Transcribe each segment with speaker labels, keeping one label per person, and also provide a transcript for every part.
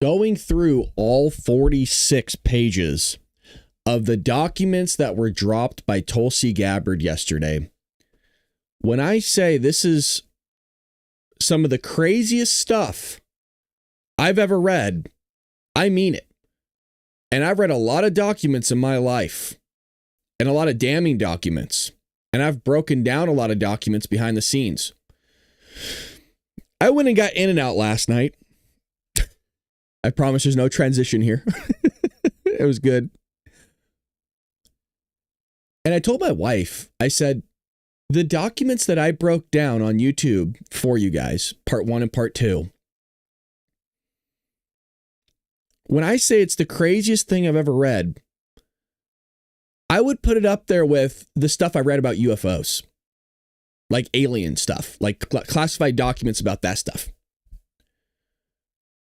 Speaker 1: going through all 46 pages of the documents that were dropped by Tulsi Gabbard yesterday. When I say this is some of the craziest stuff I've ever read, I mean it. And I've read a lot of documents in my life, and a lot of damning documents. And I've broken down a lot of documents behind the scenes. I went and got In and Out last night. I promise there's no transition here. It was good. And I told my wife, I said, the documents that I broke down on YouTube for you guys, part 1 and part 2, when I say it's the craziest thing I've ever read, I would put it up there with the stuff I read about UFOs, like alien stuff, like classified documents about that stuff.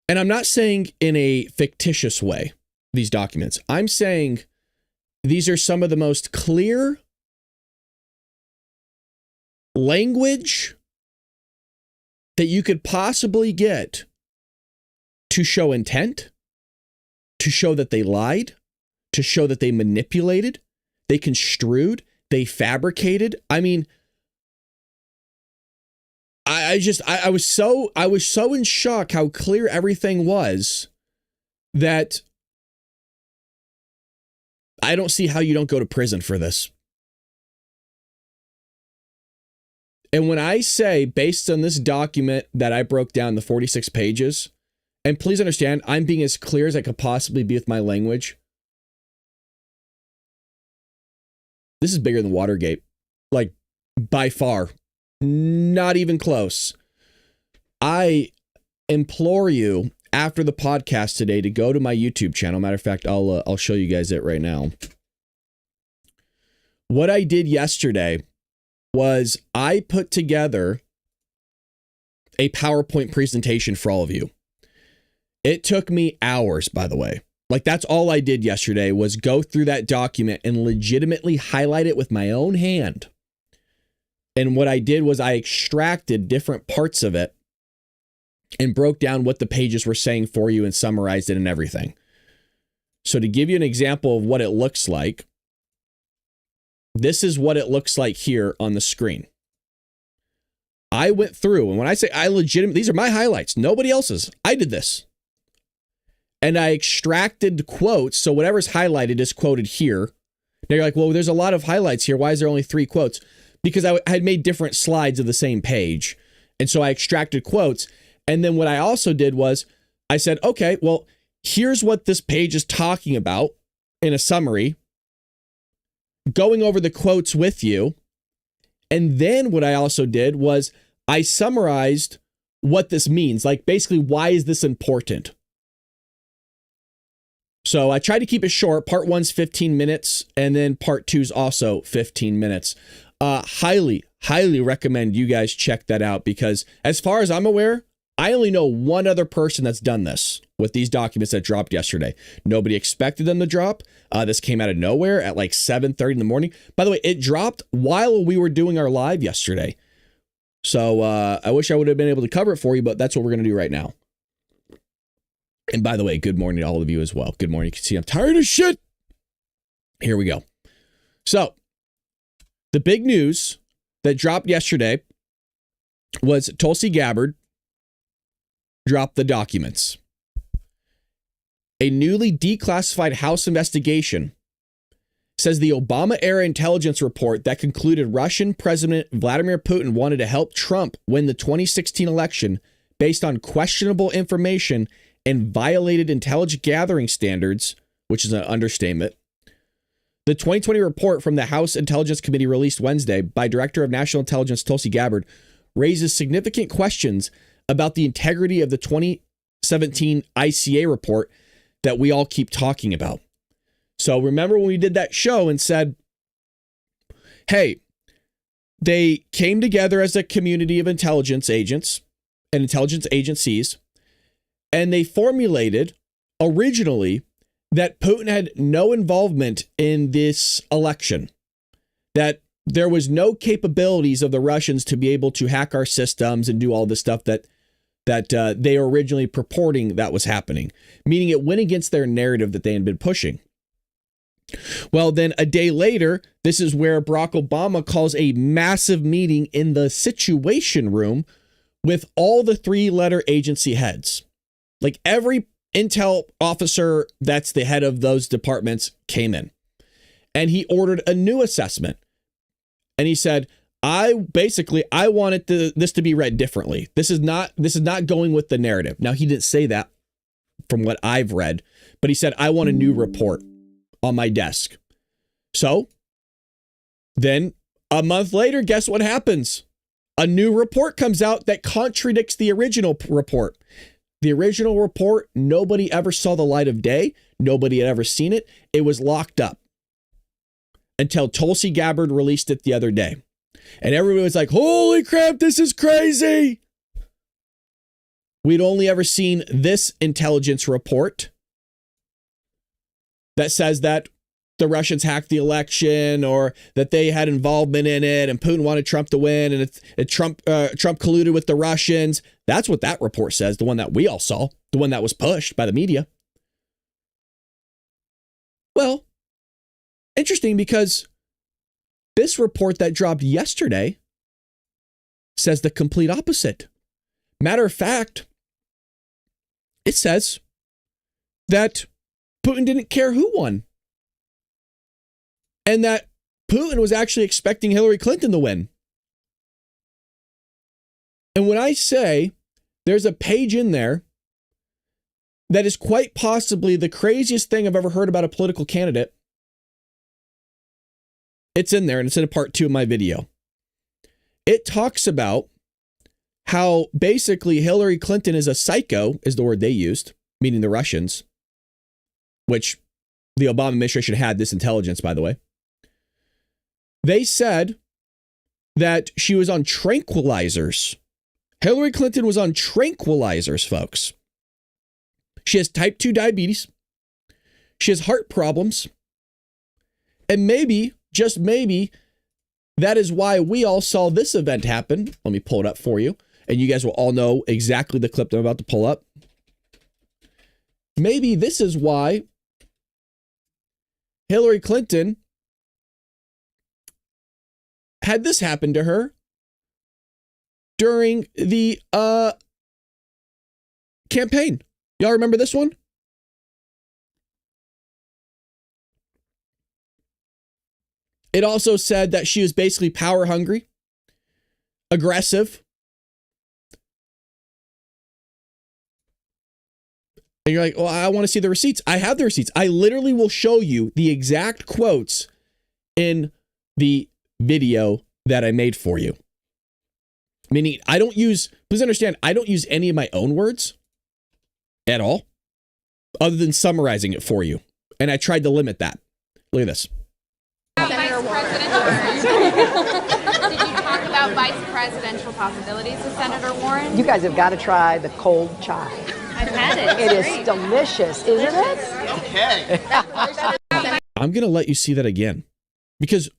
Speaker 1: And I'm not saying in a fictitious way, these documents. I'm saying these are some of the most clear language that you could possibly get to show intent, to show that they lied, to show that they manipulated, they construed, they fabricated. I mean, I was so in shock how clear everything was that I don't see how you don't go to prison for this. And when I say, based on this document that I broke down, the 46 pages, and please understand, I'm being as clear as I could possibly be with my language. This is bigger than Watergate. Like, by far. Not even close. I implore you, after the podcast today, to go to my YouTube channel. Matter of fact, I'll show you guys it right now. What I did yesterday was I put together a PowerPoint presentation for all of you. It took me hours, by the way. Like, that's all I did yesterday was go through that document and legitimately highlight it with my own hand. And what I did was I extracted different parts of it and broke down what the pages were saying for you and summarized it and everything. So to give you an example of what it looks like, this is what it looks like here on the screen. I went through, and when I say I legitimately, these are my highlights, nobody else's. I did this. And I extracted quotes, so whatever's highlighted is quoted here. Now you're like, well, there's a lot of highlights here. Why is there only 3 quotes? Because I had made different slides of the same page. And so I extracted quotes. And then what I also did was I said, okay, well, here's what this page is talking about in a summary, going over the quotes with you. And then what I also did was I summarized what this means. Like, basically, why is this important? So I tried to keep it short. Part 1's 15 minutes, and then part 2's also 15 minutes. Highly recommend you guys check that out, because as far as I'm aware, I only know one other person that's done this with these documents that dropped yesterday. Nobody expected them to drop. This came out of nowhere at like 7:30 in the morning. By the way, it dropped while we were doing our live yesterday. So I wish I would have been able to cover it for you, but that's what we're going to do right now. And by the way, good morning to all of you as well. Good morning. You can see I'm tired of shit. Here we go. So the big news that dropped yesterday was Tulsi Gabbard dropped the documents. A newly declassified House investigation says the Obama-era intelligence report that concluded Russian President Vladimir Putin wanted to help Trump win the 2016 election based on questionable information and violated intelligence gathering standards, which is an understatement. The 2020 report from the House Intelligence Committee released Wednesday by Director of National Intelligence Tulsi Gabbard raises significant questions about the integrity of the 2017 ICA report that we all keep talking about. So remember when we did that show and said, hey, they came together as a community of intelligence agents and intelligence agencies, and they formulated originally that Putin had no involvement in this election, that there was no capabilities of the Russians to be able to hack our systems and do all this stuff that that they were originally purporting that was happening, meaning it went against their narrative that they had been pushing. Well, then a day later, this is where Barack Obama calls a massive meeting in the Situation Room with all the 3-letter agency heads. Like every intel officer that's the head of those departments came in, and he ordered a new assessment. And he said, I wanted this to be read differently. This is not going with the narrative. Now, he didn't say that from what I've read, but he said, I want a new report on my desk. So then a month later, guess what happens? A new report comes out that contradicts the original report. The original report, nobody ever saw the light of day. Nobody had ever seen it. It was locked up until Tulsi Gabbard released it the other day. And everybody was like, holy crap, this is crazy. We'd only ever seen this intelligence report that says that the Russians hacked the election or that they had involvement in it and Putin wanted Trump to win and Trump colluded with the Russians. That's what that report says, the one that we all saw, the one that was pushed by the media. Well, interesting, because this report that dropped yesterday says the complete opposite. Matter of fact, it says that Putin didn't care who won, and that Putin was actually expecting Hillary Clinton to win. And when I say there's a page in there that is quite possibly the craziest thing I've ever heard about a political candidate, it's in there, and it's in a part 2 of my video. It talks about how basically Hillary Clinton is a psycho, is the word they used, meaning the Russians, which the Obama administration had this intelligence, by the way. They said that she was on tranquilizers. Hillary Clinton was on tranquilizers, folks. She has type 2 diabetes. She has heart problems. And maybe, just maybe, that is why we all saw this event happen. Let me pull it up for you, and you guys will all know exactly the clip that I'm about to pull up. Maybe this is why Hillary Clinton had this happen to her during the campaign. Y'all remember this one? It also said that she was basically power hungry, aggressive. And you're like, well, I want to see the receipts. I have the receipts. I literally will show you the exact quotes in the video that I made for you. Meaning, please understand, I don't use any of my own words at all, other than summarizing it for you. And I tried to limit that. Look at this.
Speaker 2: Vice presidential. Did you talk about vice presidential possibilities with Senator Warren?
Speaker 3: You guys have got to try the cold chai.
Speaker 2: I've had it.
Speaker 3: It is delicious, isn't it?
Speaker 4: Okay.
Speaker 1: I'm going to let you see that again, because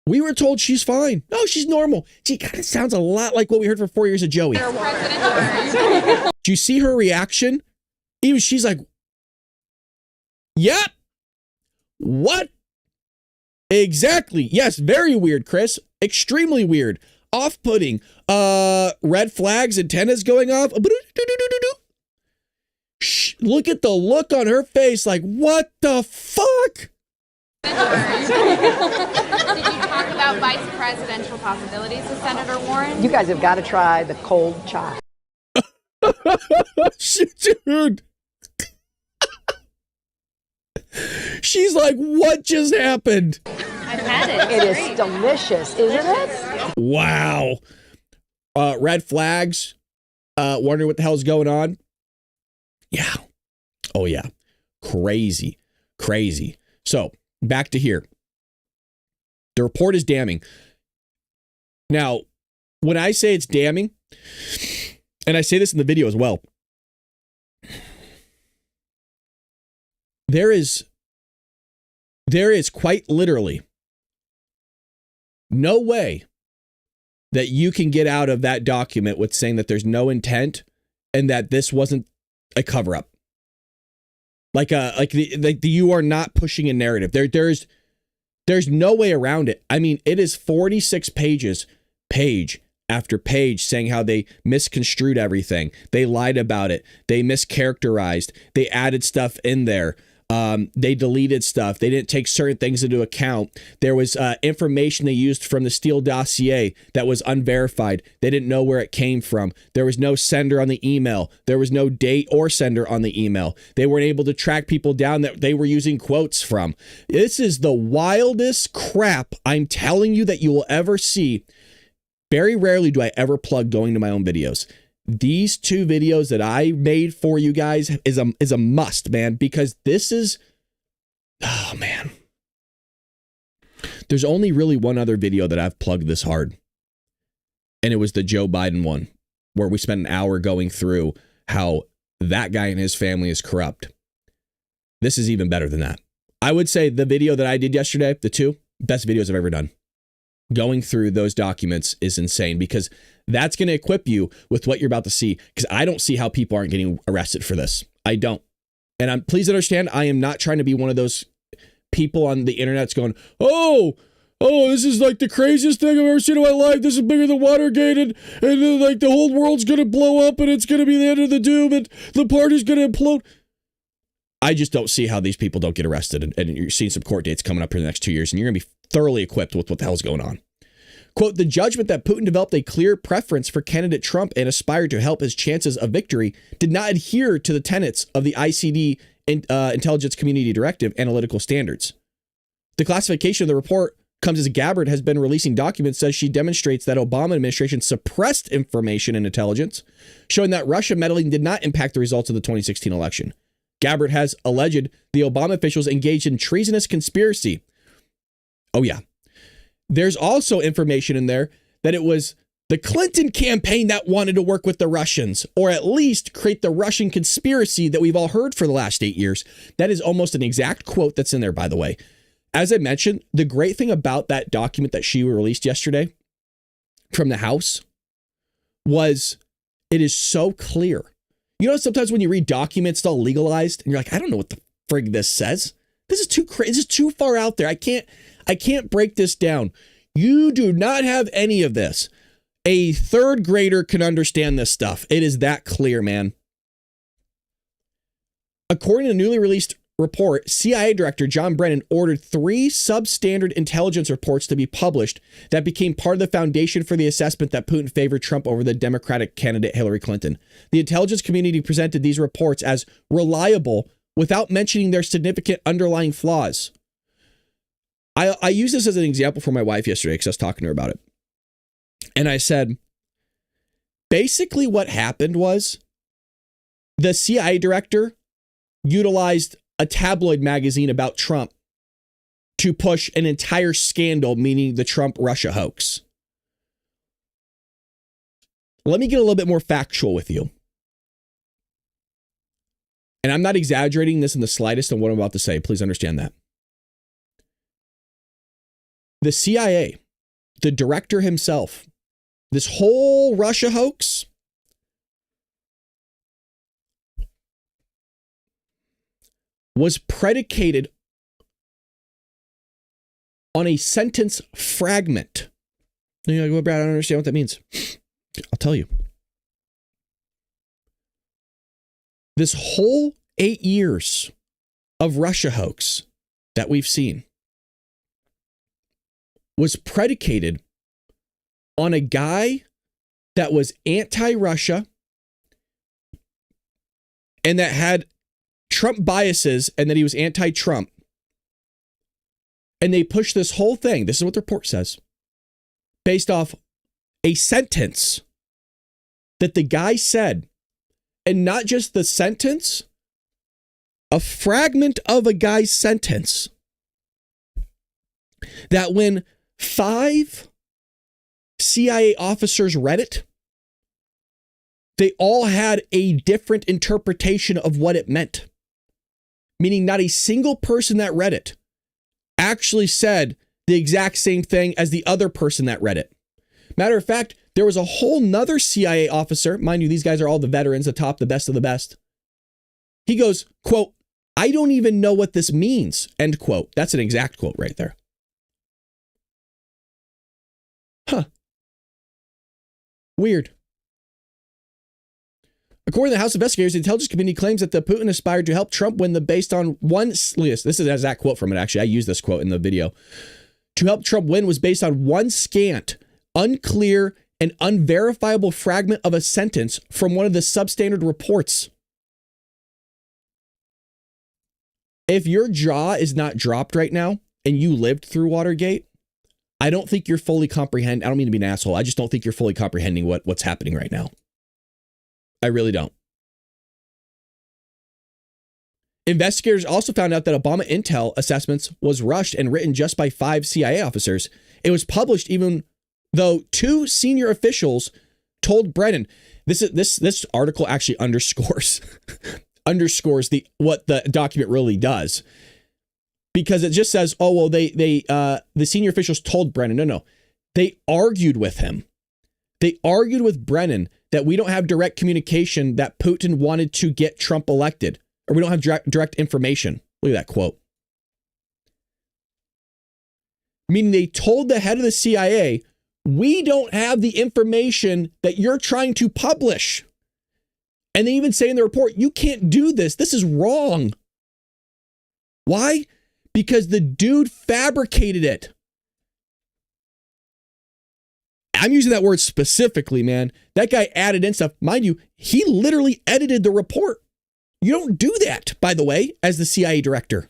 Speaker 1: we were told she's fine. No, she's normal. She kind of sounds a lot like what we heard for 4 years of Joey. Do you see her reaction? Even she's like, yep. What? Exactly. Yes, very weird, Chris. Extremely weird. Off-putting. Red flags, antennas going off. Shh, look at the look on her face like, what the fuck?
Speaker 2: Did you talk about vice presidential possibilities with Senator Warren?
Speaker 3: You guys have got to try the cold chai.
Speaker 1: Dude. She's like, what just happened?
Speaker 2: I've had it.
Speaker 3: It is delicious, isn't it?
Speaker 1: Wow. Red flags. Wondering what the hell's going on. Yeah. Oh, yeah. Crazy. Crazy. So, back to here. The report is damning. Now, when I say it's damning, and I say this in the video as well, there is quite literally no way that you can get out of that document with saying that there's no intent and that this wasn't a cover up. You are not pushing a narrative. There's no way around it. I mean, it is 46 pages, page after page, saying how they misconstrued everything. They lied about it. They mischaracterized. They added stuff in there. They deleted stuff. They didn't take certain things into account. There was information they used from the Steele dossier that was unverified. They didn't know where it came from. There was no sender on the email. There was no date or sender on the email. They weren't able to track people down that they were using quotes from. This is the wildest crap, I'm telling you, that you will ever see. Very rarely do I ever plug going to my own videos. These 2 videos that I made for you guys is a must, man, because this is, oh man. There's only really one other video that I've plugged this hard. And it was the Joe Biden one, where we spent an hour going through how that guy and his family is corrupt. This is even better than that. I would say the video that I did yesterday, the 2 best videos I've ever done. Going through those documents is insane, because that's going to equip you with what you're about to see, because I don't see how people aren't getting arrested for this. I don't. And please understand, I am not trying to be one of those people on the internet that's going, oh, this is like the craziest thing I've ever seen in my life. This is bigger than Watergate, and like the whole world's going to blow up, and it's going to be the end of the doom, and the party's going to implode. I just don't see how these people don't get arrested. And you're seeing some court dates coming up for the next 2 years, and you're going to be thoroughly equipped with what the hell's going on. Quote, the judgment that Putin developed a clear preference for candidate Trump and aspired to help his chances of victory did not adhere to the tenets of the ICD Intelligence Community Directive analytical standards. The classification of the report comes as Gabbard has been releasing documents says she demonstrates that Obama administration suppressed information and intelligence, showing that Russia meddling did not impact the results of the 2016 election. Gabbard has alleged the Obama officials engaged in treasonous conspiracy. Oh, yeah. There's also information in there that it was the Clinton campaign that wanted to work with the Russians, or at least create the Russian conspiracy that we've all heard for the last 8 years. That is almost an exact quote that's in there, by the way. As I mentioned, the great thing about that document that she released yesterday from the House was it is so clear. You know, sometimes when you read documents, it's all legalized, and you're like, I don't know what the frig this says. This is too crazy. This is too far out there. I can't break this down. You do not have any of this. A 3rd grader can understand this stuff. It is that clear, man. According to a newly released report, CIA Director John Brennan ordered 3 substandard intelligence reports to be published that became part of the foundation for the assessment that Putin favored Trump over the Democratic candidate Hillary Clinton. The intelligence community presented these reports as reliable without mentioning their significant underlying flaws. I used this as an example for my wife yesterday because I was talking to her about it. And I said, basically what happened was the CIA director utilized a tabloid magazine about Trump to push an entire scandal, meaning the Trump-Russia hoax. Let me get a little bit more factual with you. And I'm not exaggerating this in the slightest on what I'm about to say. Please understand that. The CIA, the director himself, this whole Russia hoax was predicated on a sentence fragment. And you're like, well, Brad, I don't understand what that means. I'll tell you. This whole 8 years of Russia hoax that we've seen was predicated on a guy that was anti-Russia and that had Trump biases and that he was anti-Trump. And they pushed this whole thing, this is what the report says, based off a sentence that the guy said, and not just the sentence, a fragment of a guy's sentence, that when 5 CIA officers read it, they all had a different interpretation of what it meant. Meaning not a single person that read it actually said the exact same thing as the other person that read it. Matter of fact, There was a whole nother CIA officer, mind you, these guys are all the veterans, the best of the best. He goes, quote, "I don't even know what this means," end quote. That's an exact quote right there. Huh. Weird. According to the House investigators, the Intelligence Committee claims that the Putin aspired to help Trump win the based on one, this is an exact quote from it, actually. I used this quote in the video. To help Trump win was based on one scant, unclear, and unverifiable fragment of a sentence from one of the substandard reports. If your jaw is not dropped right now and you lived through Watergate, I don't think you're fully comprehend. I don't mean to be an asshole. I just don't think you're fully comprehending what's happening right now. I really don't. Investigators also found out that Obama intel assessments was rushed and written just by 5 CIA officers. It was published even though 2 senior officials told Brennan. This article actually underscores what the document really does, because it just says, oh well, the senior officials told Brennan. No, they argued with him. They argued with Brennan that we don't have direct communication that Putin wanted to get Trump elected, or we don't have direct information. Look at that quote. Meaning they told the head of the CIA, we don't have the information that you're trying to publish. And they even say in the report, you can't do this. This is wrong. Why? Because the dude fabricated it. I'm using that word specifically, man. That guy added in stuff. Mind you, he literally edited the report. You don't do that, by the way, as the CIA director.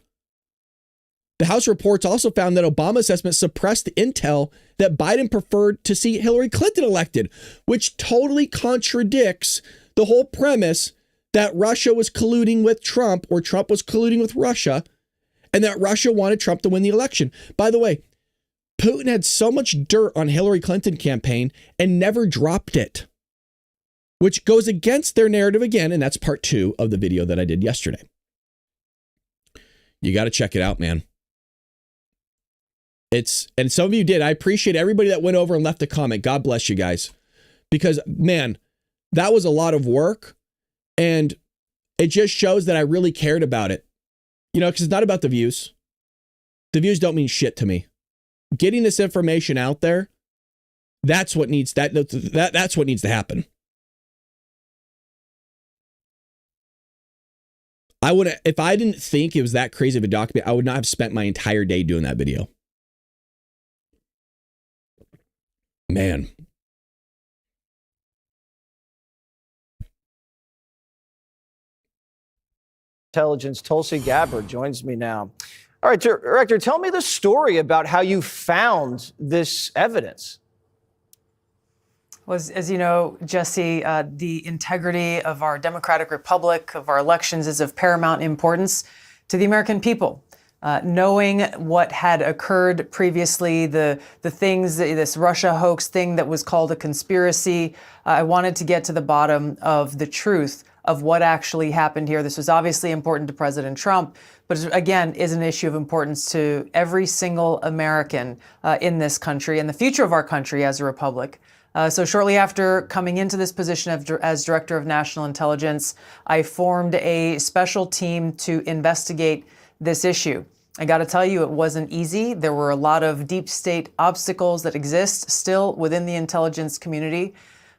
Speaker 1: The House reports also found that Obama assessment suppressed the intel that Biden preferred to see Hillary Clinton elected, which totally contradicts the whole premise that Russia was colluding with Trump, or Trump was colluding with Russia, and that Russia wanted Trump to win the election. By the way, Putin had so much dirt on Hillary Clinton campaign and never dropped it, which goes against their narrative again. And that's part 2 of the video that I did yesterday. You got to check it out, man. And some of you did. I appreciate everybody that went over and left a comment. God bless you guys, because man, that was a lot of work, and it just shows that I really cared about it. You know, because it's not about the views. The views don't mean shit to me. Getting this information out there, that's what needs that's what needs to happen. I would, if I didn't think it was that crazy of a document, I would not have spent my entire day doing that video. Man.
Speaker 4: Intelligence, Tulsi Gabbard joins me now. All right, Director, tell me the story about how you found this evidence.
Speaker 5: Well, as you know, Jesse, the integrity of our democratic republic, of our elections, is of paramount importance to the American people. Knowing what had occurred previously, the things, this Russia hoax thing that was called a conspiracy, I wanted to get to the bottom of the truth of what actually happened here. This was obviously important to President Trump, but again, is an issue of importance to every single American in this country and the future of our country as a republic. So shortly after coming into this position as Director of National Intelligence, I formed a special team to investigate this issue. I got to tell you, it wasn't easy. There were a lot of deep state obstacles that exist still within the intelligence community.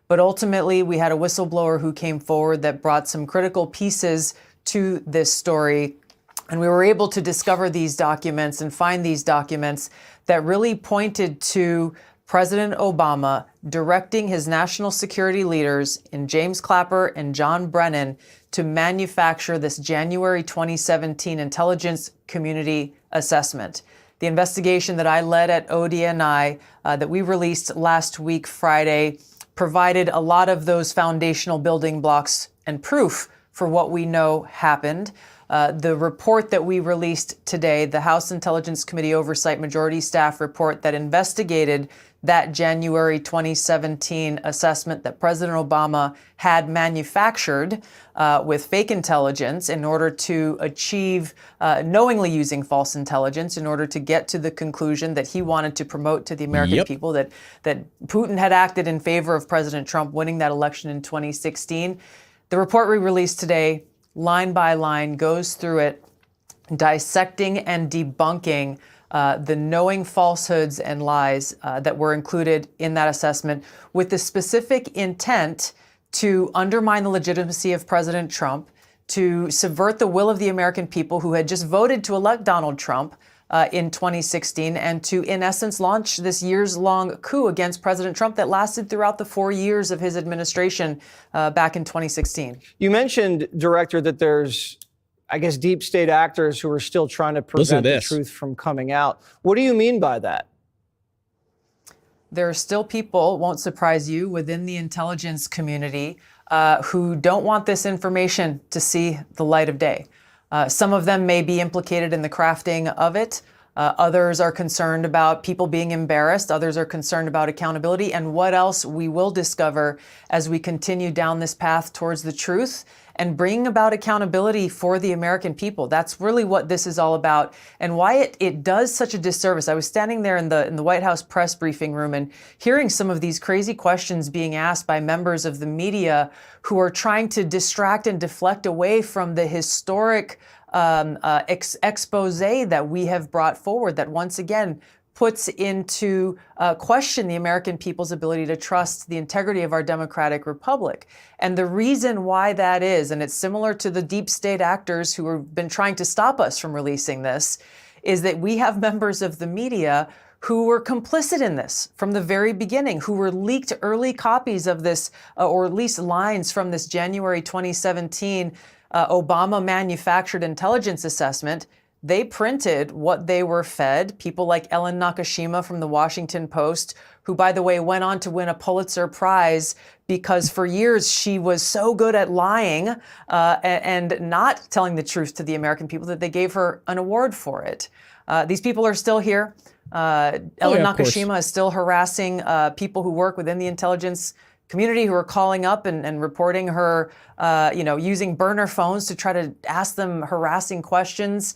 Speaker 5: But ultimately, we had a whistleblower who came forward that brought some critical pieces to this story. And we were able to discover these documents and find these documents that really pointed to President Obama directing his national security leaders in James Clapper and John Brennan to manufacture this January 2017 intelligence community assessment. The investigation that I led at ODNI that we released last week, Friday, provided a lot of those foundational building blocks and proof for what we know happened. The report that we released today, the House Intelligence Committee Oversight Majority Staff report that investigated that January 2017 assessment that President Obama had manufactured with fake intelligence in order to achieve, knowingly using false intelligence in order to get to the conclusion that he wanted to promote to the American people that Putin had acted in favor of President Trump winning that election in 2016. The report we released today, line by line, goes through it, dissecting and debunking the knowing falsehoods and lies that were included in that assessment with the specific intent to undermine the legitimacy of President Trump, to subvert the will of the American people who had just voted to elect Donald Trump in 2016, and to, in essence, launch this years-long coup against President Trump that lasted throughout the 4 years of his administration back in 2016.
Speaker 4: You mentioned, Director, that there's, I guess, deep state actors who are still trying to prevent the truth from coming out. What do you mean by that?
Speaker 5: There are still people, won't surprise you, within the intelligence community who don't want this information to see the light of day. Some of them may be implicated in the crafting of it. Others are concerned about people being embarrassed. Others are concerned about accountability and what else we will discover as we continue down this path towards the truth and bringing about accountability for the American people. That's really what this is all about, and why it does such a disservice. I was standing there in the White House press briefing room and hearing some of these crazy questions being asked by members of the media who are trying to distract and deflect away from the historic expose that we have brought forward that once again puts into question the American people's ability to trust the integrity of our democratic republic. And the reason why that is, and it's similar to the deep state actors who have been trying to stop us from releasing this, is that we have members of the media who were complicit in this from the very beginning, who were leaked early copies of this, or at least lines from this January 2017 Obama manufactured intelligence assessment. They printed what they were fed. People like Ellen Nakashima from the Washington Post, who, by the way, went on to win a Pulitzer Prize because for years she was so good at lying and not telling the truth to the American people that they gave her an award for it. These people are still here. Ellen Nakashima is still harassing people who work within the intelligence community who are calling up and reporting her, using burner phones to try to ask them harassing questions.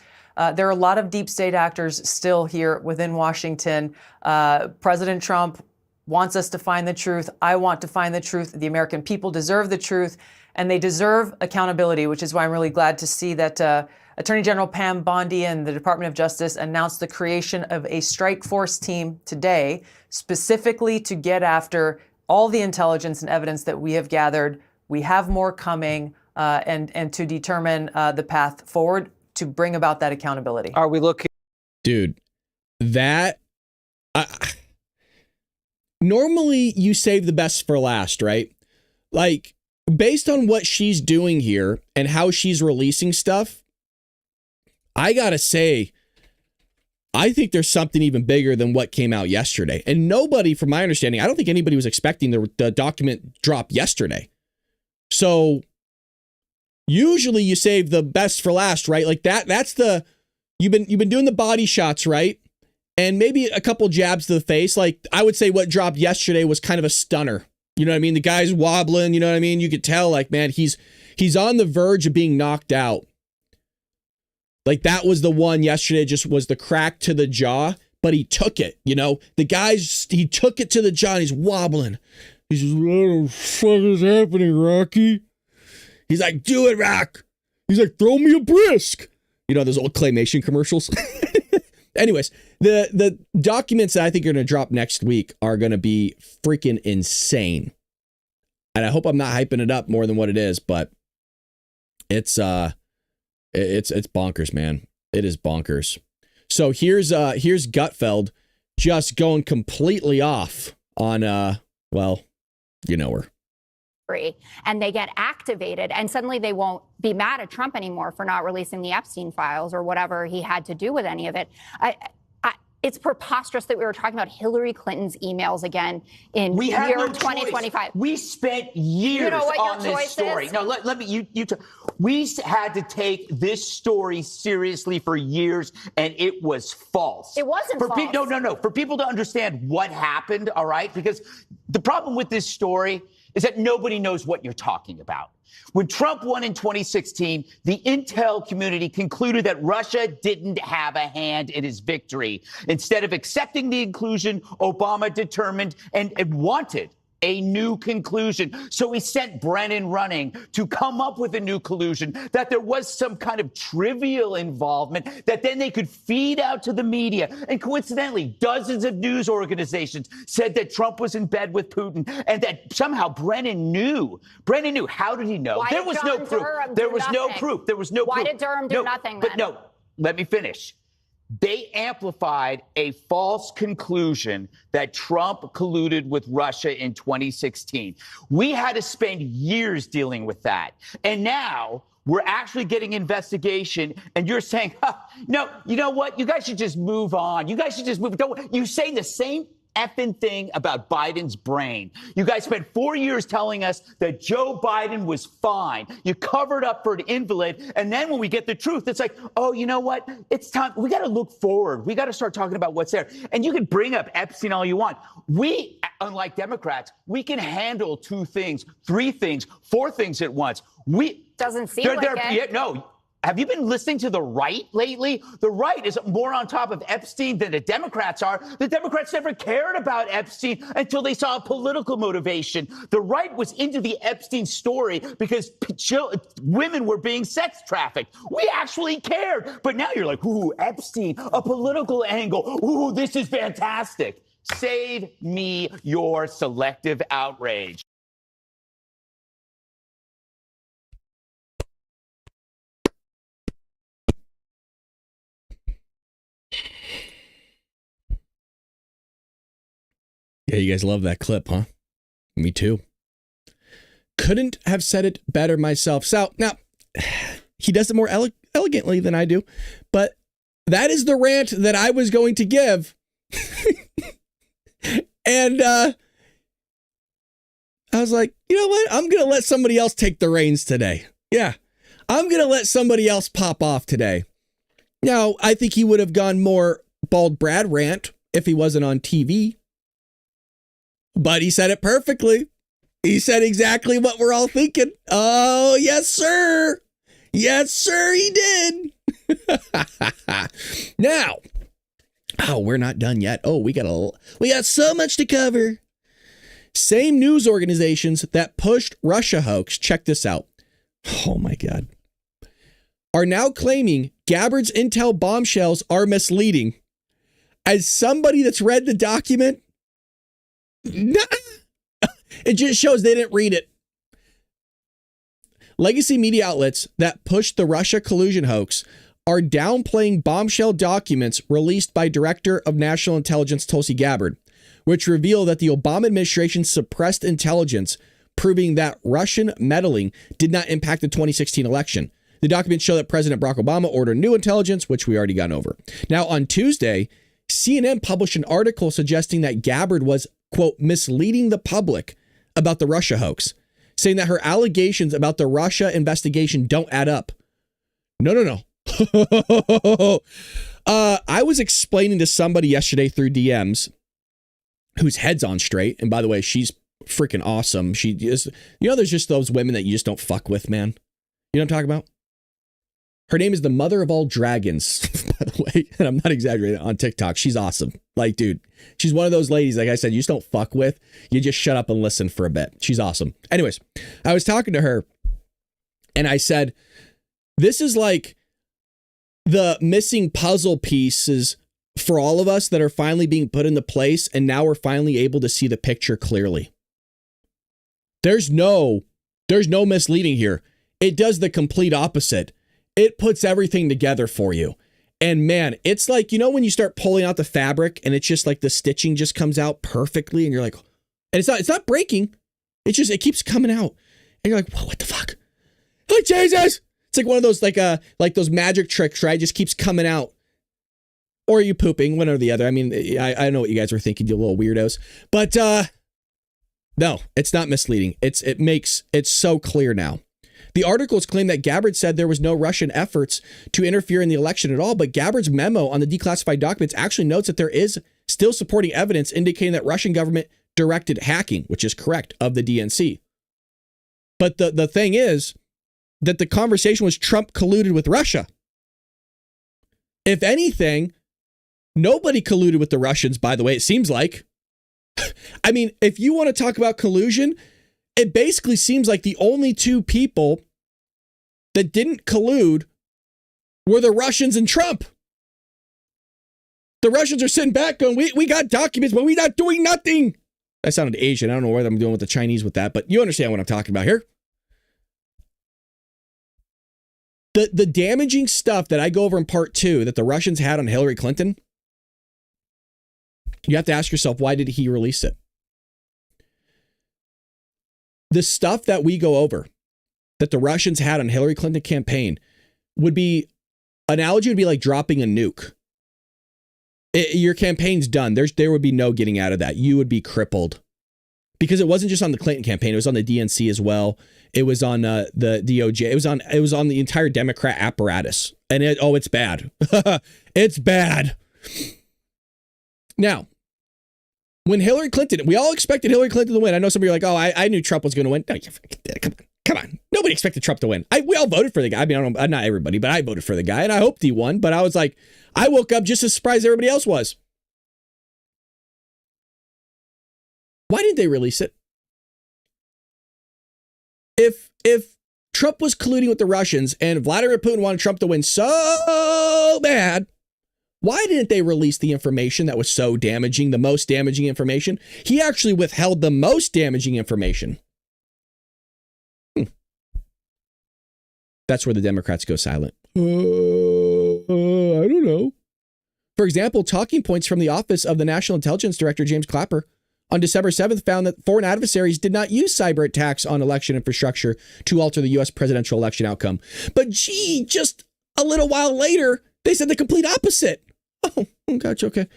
Speaker 5: There are a lot of deep state actors still here within Washington. President Trump wants us to find the truth. I want to find the truth. The American people deserve the truth, and they deserve accountability, which is why I'm really glad to see that Attorney General Pam Bondi and the Department of Justice announced the creation of a strike force team today, specifically to get after all the intelligence and evidence that we have gathered. We have more coming, and to determine the path forward to bring about that accountability.
Speaker 4: Are we looking?
Speaker 1: Dude, that normally you save the best for last, right? Like, based on what she's doing here and how she's releasing stuff, I gotta say, I think there's something even bigger than what came out yesterday. And nobody, from my understanding, I don't think anybody was expecting the document drop yesterday. So usually you save the best for last, right? Like that's the, you've been doing the body shots, right? And maybe a couple jabs to the face. Like, I would say what dropped yesterday was kind of a stunner. You know what I mean? The guy's wobbling, you know what I mean? You could tell, like, man, he's on the verge of being knocked out. Like, that was the one yesterday, just was the crack to the jaw, but he took it, you know? The guy's, he took it to the jaw and he's wobbling. He's just, what the fuck is happening, Rocky? He's like, do it, Rock. He's like, throw me a brisk. You know, those old claymation commercials. Anyways, the documents that I think are going to drop next week are going to be freaking insane. And I hope I'm not hyping it up more than what it is, but it's bonkers, man. It is bonkers. So here's Gutfeld just going completely off on well, you know her.
Speaker 6: And they get activated, and suddenly they won't be mad at Trump anymore for not releasing the Epstein files or whatever he had to do with any of it. It's preposterous that we were talking about Hillary Clinton's emails again in
Speaker 7: We had
Speaker 6: year
Speaker 7: no choice.
Speaker 6: 2025.
Speaker 7: We spent years
Speaker 6: You know what your
Speaker 7: on this
Speaker 6: choice
Speaker 7: story.
Speaker 6: is?
Speaker 7: No, let me. We had to take this story seriously for years, and it was false.
Speaker 6: It wasn't false.
Speaker 7: No. For people to understand what happened, all right? Because the problem with this story is that nobody knows what you're talking about. When Trump won in 2016, the intel community concluded that Russia didn't have a hand in his victory. Instead of accepting the inclusion, Obama determined and wanted a new conclusion. So he sent Brennan running to come up with a new collusion, that there was some kind of trivial involvement that then they could feed out to the media. And coincidentally, dozens of news organizations said that Trump was in bed with Putin and that somehow Brennan knew. Brennan knew. How did he know?
Speaker 6: Why
Speaker 7: There
Speaker 6: did
Speaker 7: was
Speaker 6: John
Speaker 7: no proof.
Speaker 6: Durham
Speaker 7: There
Speaker 6: do
Speaker 7: was no
Speaker 6: nothing?
Speaker 7: proof. There was no
Speaker 6: Why
Speaker 7: proof.
Speaker 6: did Durham do
Speaker 7: No,
Speaker 6: nothing
Speaker 7: But
Speaker 6: then?
Speaker 7: no, let me finish. They amplified a false conclusion that Trump colluded with Russia in 2016. We had to spend years dealing with that. And now we're actually getting investigation, and you're saying, no, you know what? You guys should just move on. You guys should just move. You say the same effing thing about Biden's brain. You guys spent 4 years telling us that Joe Biden was fine. You covered up for an invalid. And then when we get the truth, it's like, oh, you know what? It's time. We got to look forward. We got to start talking about what's there. And you can bring up Epstein all you want. We, unlike Democrats, we can handle 2 things, 3 things, 4 things at once.
Speaker 6: Doesn't seem like it.
Speaker 7: Yeah, no. Have you been listening to the right lately? The right is more on top of Epstein than the Democrats are. The Democrats never cared about Epstein until they saw a political motivation. The right was into the Epstein story because women were being sex trafficked. We actually cared. But now you're like, ooh, Epstein, a political angle. Ooh, this is fantastic. Save me your selective outrage.
Speaker 1: Yeah, you guys love that clip, huh? Me too. Couldn't have said it better myself. So now he does it more elegantly than I do, but that is the rant that I was going to give. And I was like, you know what? I'm going to let somebody else take the reins today. Yeah, I'm going to let somebody else pop off today. Now, I think he would have gone more bald Brad rant if he wasn't on TV. But he said it perfectly. He said exactly what we're all thinking. Oh, yes, sir. Yes, sir, he did. Now, we're not done yet. Oh, we got so much to cover. Same news organizations that pushed Russia hoax. Check this out. Oh, my God. Are now claiming Gabbard's intel bombshells are misleading. As somebody that's read the document, it just shows they didn't read it. Legacy media outlets that pushed the Russia collusion hoax are downplaying bombshell documents released by Director of National Intelligence Tulsi Gabbard, which reveal that the Obama administration suppressed intelligence, proving that Russian meddling did not impact the 2016 election. The documents show that President Barack Obama ordered new intelligence, which we already gone over. Now, on Tuesday, CNN published an article suggesting that Gabbard was, quote, misleading the public about the Russia hoax, saying that her allegations about the Russia investigation don't add up. No. I was explaining to somebody yesterday through DMs whose head's on straight. And by the way, she's freaking awesome. She is, there's just those women that you just don't fuck with, man. You know what I'm talking about? Her name is the mother of all dragons, by the way. And I'm not exaggerating, on TikTok. She's awesome. Like, dude, she's one of those ladies, like I said, you just don't fuck with. You just shut up and listen for a bit. She's awesome. Anyways, I was talking to her and I said, this is like the missing puzzle pieces for all of us that are finally being put into place. And now we're finally able to see the picture clearly. There's no misleading here. It does the complete opposite. It puts everything together for you. And man, it's like, when you start pulling out the fabric and it's just like the stitching just comes out perfectly and you're like, and it's not breaking. It keeps coming out. And you're like, whoa, what the fuck? Like, Jesus. It's like one of those, like those magic tricks, right? It just keeps coming out. or are you pooping? One or the other. I mean, I know what you guys are thinking, you little weirdos. But no, it's not misleading. It's so clear now. The articles claim that Gabbard said there was no Russian efforts to interfere in the election at all, but Gabbard's memo on the declassified documents actually notes that there is still supporting evidence indicating that Russian government directed hacking, which is correct, of the DNC. But the thing is that the conversation was Trump colluded with Russia. If anything, nobody colluded with the Russians, by the way, it seems like. I mean, if you want to talk about collusion, it basically seems like the only two people that didn't collude were the Russians and Trump. The Russians are sitting back going, we got documents, but we're not doing nothing. That sounded Asian. I don't know what I'm doing with the Chinese with that, but you understand what I'm talking about here. The damaging stuff that I go over in part 2 that the Russians had on Hillary Clinton, you have to ask yourself, why did he release it? The stuff that we go over that the Russians had on Hillary Clinton campaign would be, analogy would be like dropping a nuke. Your campaign's done. There would be no getting out of that. You would be crippled. Because it wasn't just on the Clinton campaign. It was on the DNC as well. It was on the DOJ. It was on the entire Democrat apparatus. And it's bad. It's bad. Now, when Hillary Clinton, we all expected Hillary Clinton to win. I know some of you are like, oh, I knew Trump was going to win. No, come on. Nobody expected Trump to win. We all voted for the guy. I mean, I don't know, not everybody, but I voted for the guy and I hoped he won. But I was like, I woke up just as surprised as everybody else was. Why didn't they release it? If Trump was colluding with the Russians and Vladimir Putin wanted Trump to win so bad, why didn't they release the information that was so damaging, the most damaging information? He actually withheld the most damaging information. That's where the Democrats go silent. I don't know. For example, talking points from the Office of the National Intelligence Director, James Clapper, on December 7th found that foreign adversaries did not use cyber attacks on election infrastructure to alter the U.S. presidential election outcome. But gee, just a little while later, they said the complete opposite. Oh, gotcha, okay.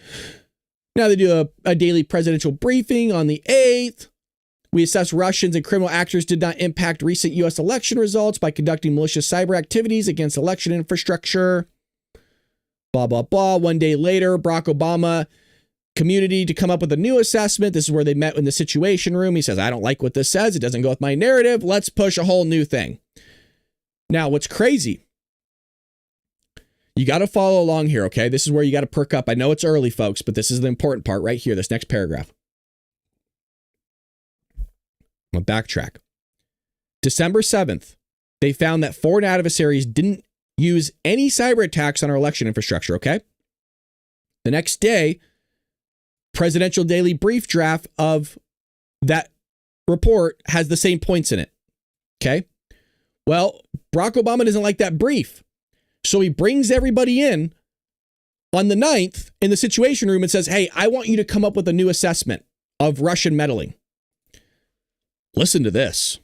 Speaker 1: Now they do a daily presidential briefing on the 8th. We assess Russians and criminal actors did not impact recent U.S. election results by conducting malicious cyber activities against election infrastructure. Blah, blah, blah. One day later, Barack Obama community to come up with a new assessment. This is where they met in the Situation Room. He says, I don't like what this says. It doesn't go with my narrative. Let's push a whole new thing. Now, what's crazy, you got to follow along here, okay? This is where you got to perk up. I know it's early, folks, but this is the important part right here, this next paragraph. I'm going to backtrack. December 7th, they found that foreign adversaries didn't use any cyber attacks on our election infrastructure, okay? The next day, presidential daily brief draft of that report has the same points in it. Okay. Well, Barack Obama doesn't like that brief. So he brings everybody in on the 9th in the Situation Room and says, hey, I want you to come up with a new assessment of Russian meddling. Listen to this.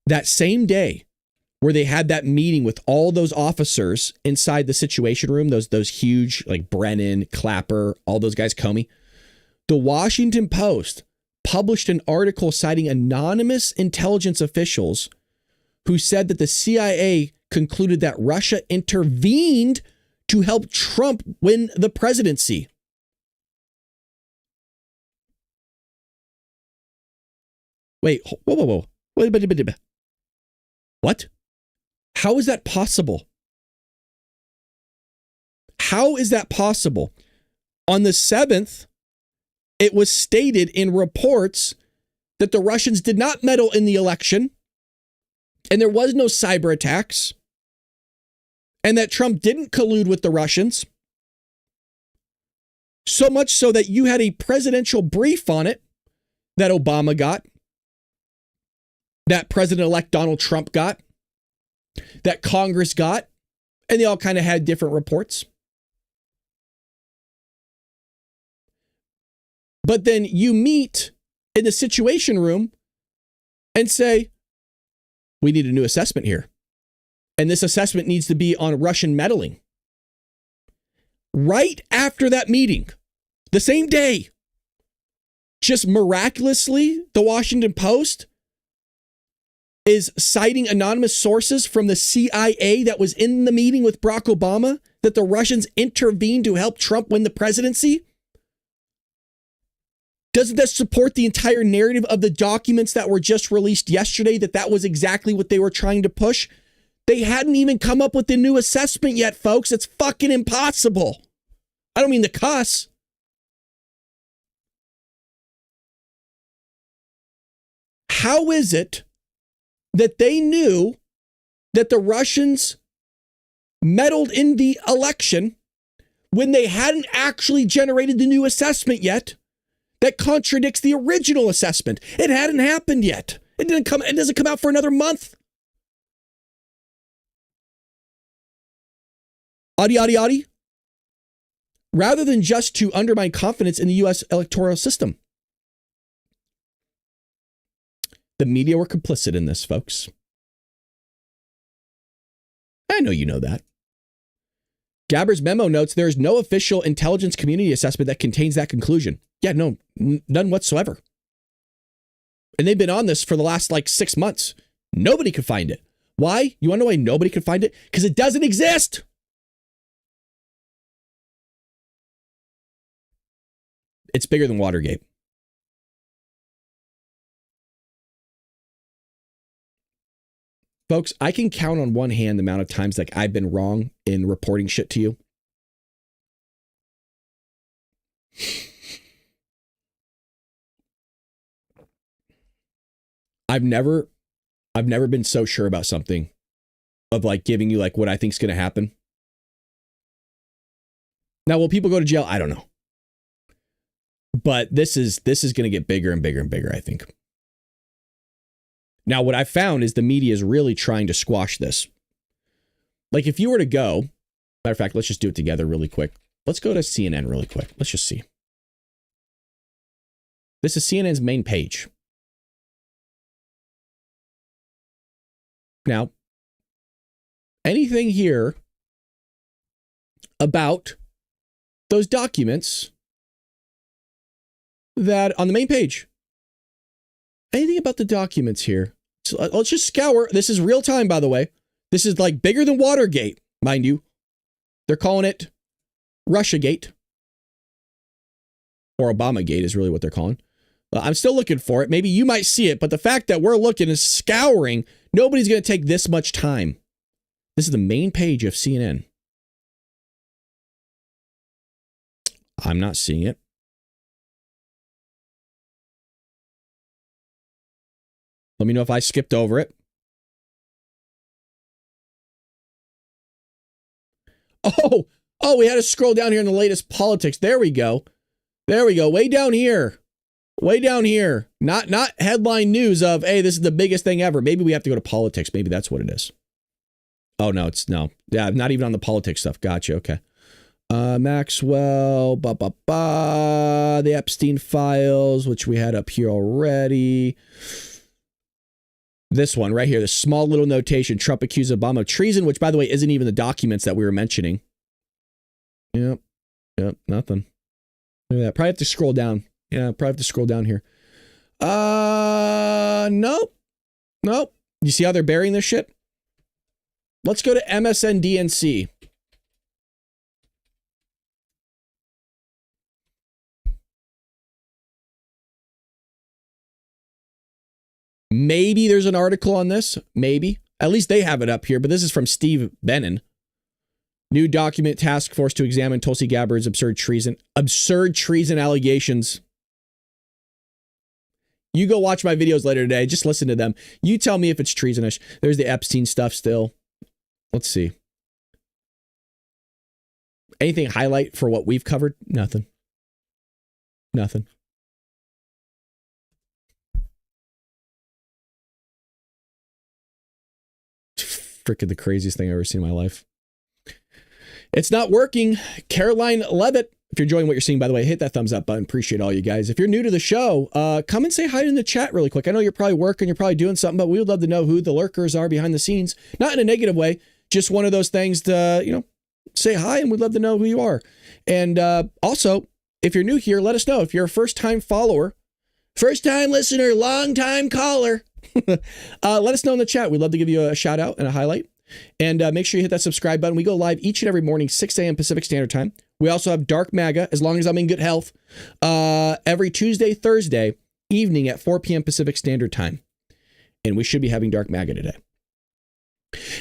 Speaker 1: That same day where they had that meeting with all those officers inside the Situation Room, those huge, like Brennan, Clapper, all those guys, Comey, the Washington Post published an article citing anonymous intelligence officials who said that the CIA concluded that Russia intervened to help Trump win the presidency. Wait, whoa. What? How is that possible? How is that possible? On the 7th, it was stated in reports that the Russians did not meddle in the election and there was no cyber attacks and that Trump didn't collude with the Russians. So much so that you had a presidential brief on it that Obama got, that President-elect Donald Trump got, that Congress got, and they all kind of had different reports. But then you meet in the Situation Room and say, we need a new assessment here. And this assessment needs to be on Russian meddling. right after that meeting, the same day, just miraculously, the Washington Post is citing anonymous sources from the CIA that was in the meeting with Barack Obama, that the Russians intervened to help Trump win the presidency. Doesn't that support the entire narrative of the documents that were just released yesterday, that that was exactly what they were trying to push? They hadn't even come up with the new assessment yet, folks. It's fucking impossible. I don't mean to cuss. How is it that they knew that the Russians meddled in the election when they hadn't actually generated the new assessment yet that contradicts the original assessment? It hadn't happened yet. It doesn't come out for another month. Adi. Rather than just to undermine confidence in the U.S. electoral system. The media were complicit in this, folks. I know you know that. Gabbard's memo notes there is no official intelligence community assessment that contains that conclusion. Yeah, no, none whatsoever. And they've been on this for the last 6 months. Nobody could find it. Why? You want to know why nobody could find it? Because it doesn't exist. It's bigger than Watergate. Folks, I can count on one hand the amount of times I've been wrong in reporting shit to you. I've never been so sure about something of giving you what I think is going to happen. Now, will people go to jail? I don't know. But this is going to get bigger and bigger and bigger, I think. Now, what I found is the media is really trying to squash this. If you were to go, matter of fact, let's just do it together really quick. Let's go to CNN really quick. Let's just see. This is CNN's main page. Now, anything here about those documents that on the main page, anything about the documents here. So let's just scour. This is real time, by the way. This is bigger than Watergate, mind you. They're calling it Russiagate. Or Obamagate is really what they're calling. I'm still looking for it. Maybe you might see it, but the fact that we're looking and scouring, nobody's going to take this much time. This is the main page of CNN. I'm not seeing it. Let me know if I skipped over it. Oh, we had to scroll down here in the latest politics. There we go. Way down here. Not headline news of, hey, this is the biggest thing ever. Maybe we have to go to politics. Maybe that's what it is. Oh, no. Yeah, not even on the politics stuff. Gotcha. Okay. Maxwell, the Epstein files, which we had up here already. This one right here, the small little notation, Trump accused Obama of treason, which, by the way, isn't even the documents that we were mentioning. Yep, nothing. Look at that. Probably have to scroll down. Yeah, probably have to scroll down here. Nope. You see how they're burying this shit? Let's go to MSNDNC. Maybe there's an article on this. Maybe. At least they have it up here, but this is from Steve Bannon. New document task force to examine Tulsi Gabbard's absurd treason allegations. You go watch my videos later today. Just listen to them. You tell me if it's treasonous. There's the Epstein stuff still. Let's see. Anything highlight for what we've covered? Nothing. Freaking the craziest thing I've ever seen in my life. It's not working. Caroline Levitt. If you're enjoying what you're seeing, by the way, hit that thumbs up button. Appreciate all you guys. If you're new to the show, come and say hi in the chat really quick. I know you're probably working, you're probably doing something, but we would love to know who the lurkers are behind the scenes. Not in a negative way, just one of those things to, say hi, and we'd love to know who you are. And also, if you're new here, let us know. If you're a first-time follower, first-time listener, long-time caller, let us know in the chat. We'd love to give you a shout-out and a highlight. And make sure you hit that subscribe button. We go live each and every morning, 6 a.m. Pacific Standard Time. We also have Dark MAGA, as long as I'm in good health, every Tuesday, Thursday evening at 4 p.m. Pacific Standard Time. And we should be having Dark MAGA today.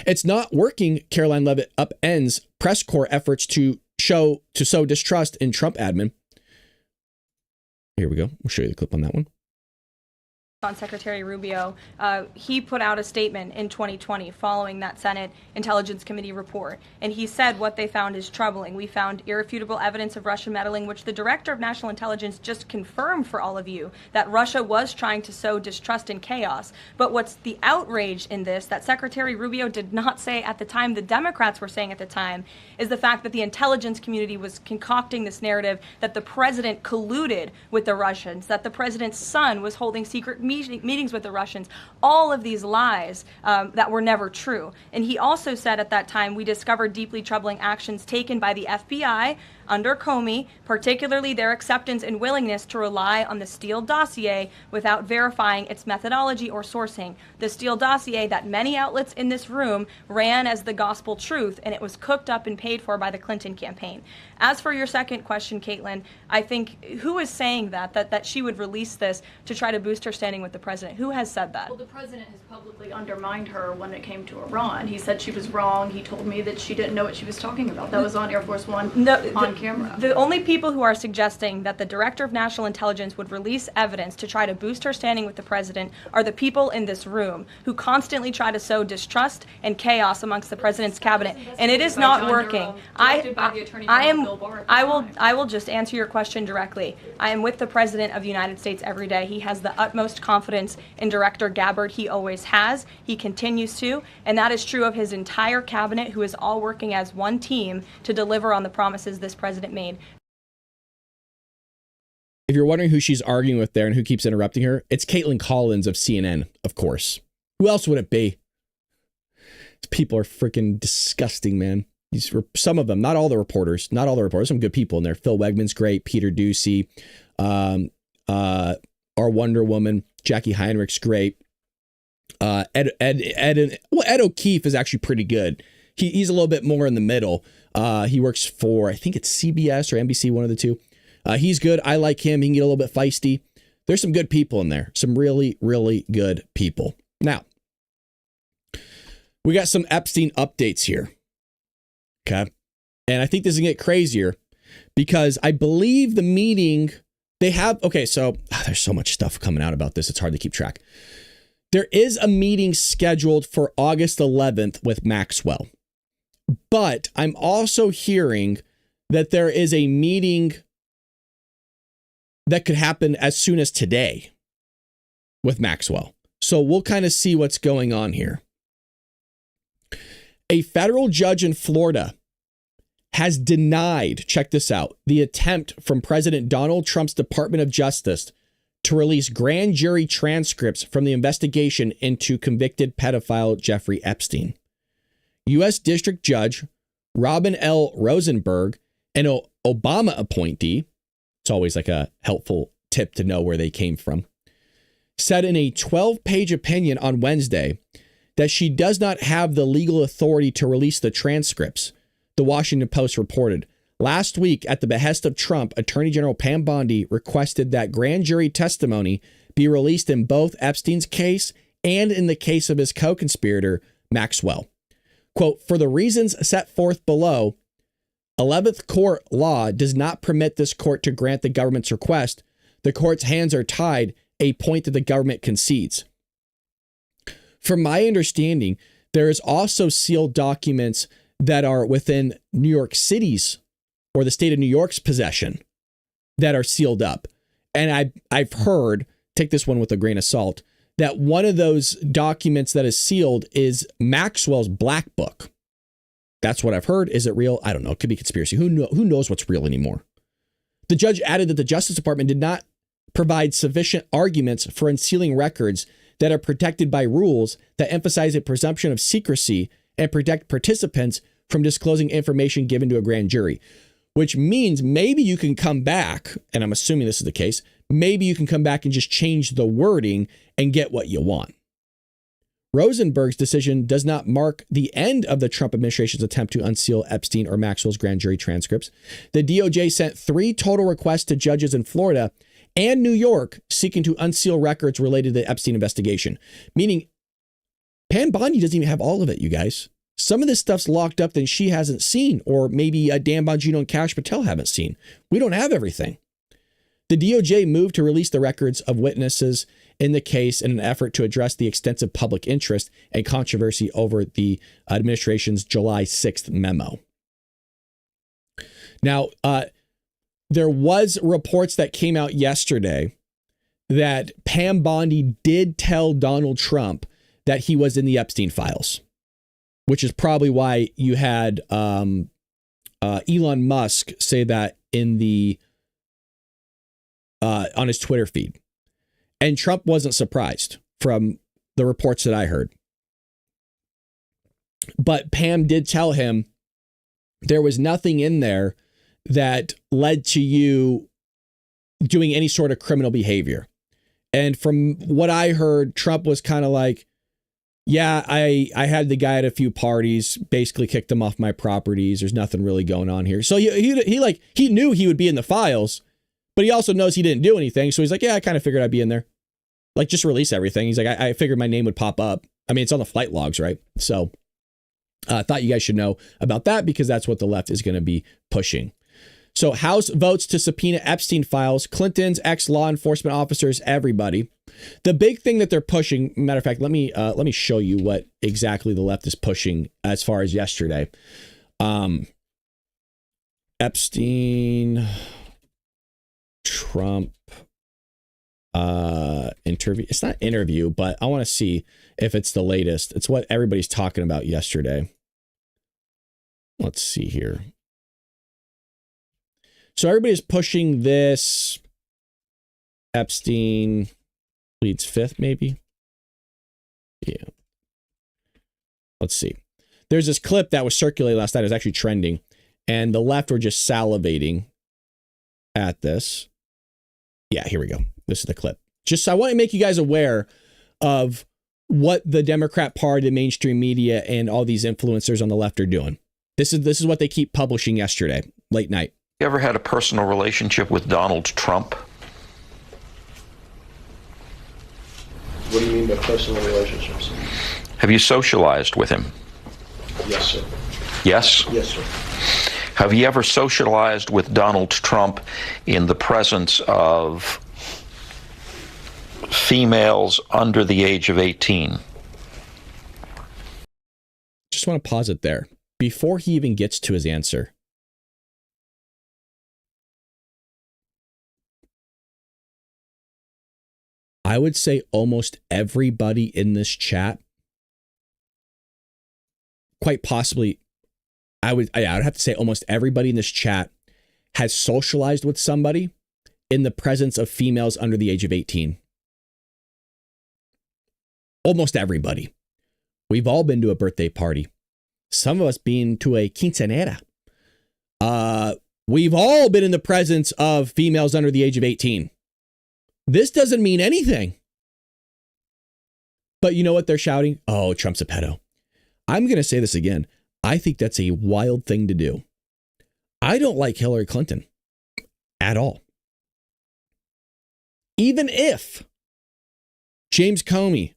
Speaker 1: It's not working. Caroline Leavitt upends press corps efforts to sow distrust in Trump admin. Here we go. We'll show you the clip on that one.
Speaker 8: On Secretary Rubio, he put out a statement in 2020 following that Senate Intelligence Committee report, and he said what they found is troubling. We found irrefutable evidence of Russian meddling, which the Director of National Intelligence just confirmed for all of you, that Russia was trying to sow distrust and chaos. But what's the outrage in this that Secretary Rubio did not say at the time, the Democrats were saying at the time, is the fact that the intelligence community was concocting this narrative that the president colluded with the Russians, that the president's son was holding secret meetings with the Russians, all of these lies that were never true. And he also said at that time, we discovered deeply troubling actions taken by the FBI under Comey, particularly their acceptance and willingness to rely on the Steele dossier without verifying its methodology or sourcing. The Steele dossier that many outlets in this room ran as the gospel truth, and it was cooked up and paid for by the Clinton campaign. As for your second question, Caitlin, I think who is saying that she would release this to try to boost her standing with the president? Who has said that?
Speaker 9: Well, the president has publicly undermined her when it came to Iran. He said she was wrong. He told me that she didn't know what she was talking about. That was on Air Force One on camera.
Speaker 8: The only people who are suggesting that the Director of National Intelligence would release evidence to try to boost her standing with the president are the people in this room who constantly try to sow distrust and chaos amongst the president's cabinet, and it is not working. I will just answer your question directly. I am with the President of the United States every day. He has the utmost confidence in Director Gabbard. He always has. He continues to, and that is true of his entire cabinet, who is all working as one team to deliver on the promises this president made.
Speaker 1: If you're wondering who she's arguing with there and who keeps interrupting her, it's Caitlin Collins of CNN, of course. Who else would it be? These people are freaking disgusting, man. These were some of them, not all the reporters, some good people in there. Phil Wegman's great, Peter Ducey, our Wonder Woman, Jackie Heinrich's great. Ed O'Keefe is actually pretty good. He's a little bit more in the middle. He works for, I think it's CBS or NBC, one of the two. He's good. I like him. He can get a little bit feisty. There's some good people in there. Some really, really good people. Now, we got some Epstein updates here. Okay. And I think this is going to get crazier because I believe the meeting they have. Okay. So there's so much stuff coming out about this. It's hard to keep track. There is a meeting scheduled for August 11th with Maxwell. But I'm also hearing that there is a meeting that could happen as soon as today with Maxwell. So we'll kind of see what's going on here. A federal judge in Florida has denied, check this out, the attempt from President Donald Trump's Department of Justice to release grand jury transcripts from the investigation into convicted pedophile Jeffrey Epstein. U.S. District Judge Robin L. Rosenberg, an Obama appointee, it's always like a helpful tip to know where they came from, said in a 12-page opinion on Wednesday that she does not have the legal authority to release the transcripts, the Washington Post reported. Last week, at the behest of Trump, Attorney General Pam Bondi requested that grand jury testimony be released in both Epstein's case and in the case of his co-conspirator, Maxwell. Quote, for the reasons set forth below, 11th Court law does not permit this court to grant the government's request. The court's hands are tied, a point that the government concedes. From my understanding, there is also sealed documents that are within New York City's or the state of New York's possession that are sealed up. And I've heard, take this one with a grain of salt, that one of those documents that is sealed is Maxwell's black book. That's what I've heard. Is it real? I don't know. It could be conspiracy. Who knows what's real anymore? The judge added that the Justice Department did not provide sufficient arguments for unsealing records that are protected by rules that emphasize a presumption of secrecy and protect participants from disclosing information given to a grand jury, which means maybe you can come back, and I'm assuming this is the case, maybe you can come back and just change the wording and get what you want. Rosenberg's decision does not mark the end of the Trump administration's attempt to unseal Epstein or Maxwell's grand jury transcripts. The DOJ sent 3 total requests to judges in Florida and New York seeking to unseal records related to the Epstein investigation, meaning Pam Bondi doesn't even have all of it, you guys. Some of this stuff's locked up that she hasn't seen, or maybe Dan Bongino and Kash Patel haven't seen. We don't have everything. The DOJ moved to release the records of witnesses in the case in an effort to address the extensive public interest and controversy over the administration's July 6th memo. Now, there was reports that came out yesterday that Pam Bondi did tell Donald Trump that he was in the Epstein files, which is probably why you had Elon Musk say that in the on his Twitter feed. And Trump wasn't surprised from the reports that I heard. But Pam did tell him there was nothing in there that led to you doing any sort of criminal behavior. And from what I heard, Trump was kind of like, yeah, I had the guy at a few parties, basically kicked him off my properties. There's nothing really going on here. So he knew he would be in the files, but he also knows he didn't do anything. So he's like, yeah, I kind of figured I'd be in there. Like, just release everything. He's like, I figured my name would pop up. I mean, it's on the flight logs, right? So I thought you guys should know about that because that's what the left is going to be pushing. So House votes to subpoena Epstein files, Clinton's ex-law enforcement officers, everybody. The big thing that they're pushing, matter of fact, let me show you what exactly the left is pushing as far as yesterday. Epstein, Trump, interview. It's not interview, but I want to see if it's the latest. It's what everybody's talking about yesterday. Let's see here. So everybody's pushing this. Epstein pleads fifth, maybe. Yeah. Let's see. There's this clip that was circulated last night. It was actually trending. And the left were just salivating at this. Yeah, here we go. This is the clip. Just I want to make you guys aware of what the Democrat Party, the mainstream media, and all these influencers on the left are doing. This is what they keep publishing yesterday, late night.
Speaker 10: You ever had a personal relationship with Donald Trump?
Speaker 11: What do you mean by personal relationships?
Speaker 10: Have you socialized with him?
Speaker 11: Yes, sir.
Speaker 10: Yes?
Speaker 11: Yes, sir.
Speaker 10: Have you ever socialized with Donald Trump in the presence of females under the age of 18?
Speaker 1: Just want to pause it there before he even gets to his answer. I would say almost everybody in this chat, quite possibly, I would have to say almost everybody in this chat has socialized with somebody in the presence of females under the age of 18. Almost everybody. We've all been to a birthday party. Some of us been to a quinceañera. We've all been in the presence of females under the age of 18. This doesn't mean anything. But you know what they're shouting? Oh, Trump's a pedo. I'm going to say this again. I think that's a wild thing to do. I don't like Hillary Clinton at all. Even if James Comey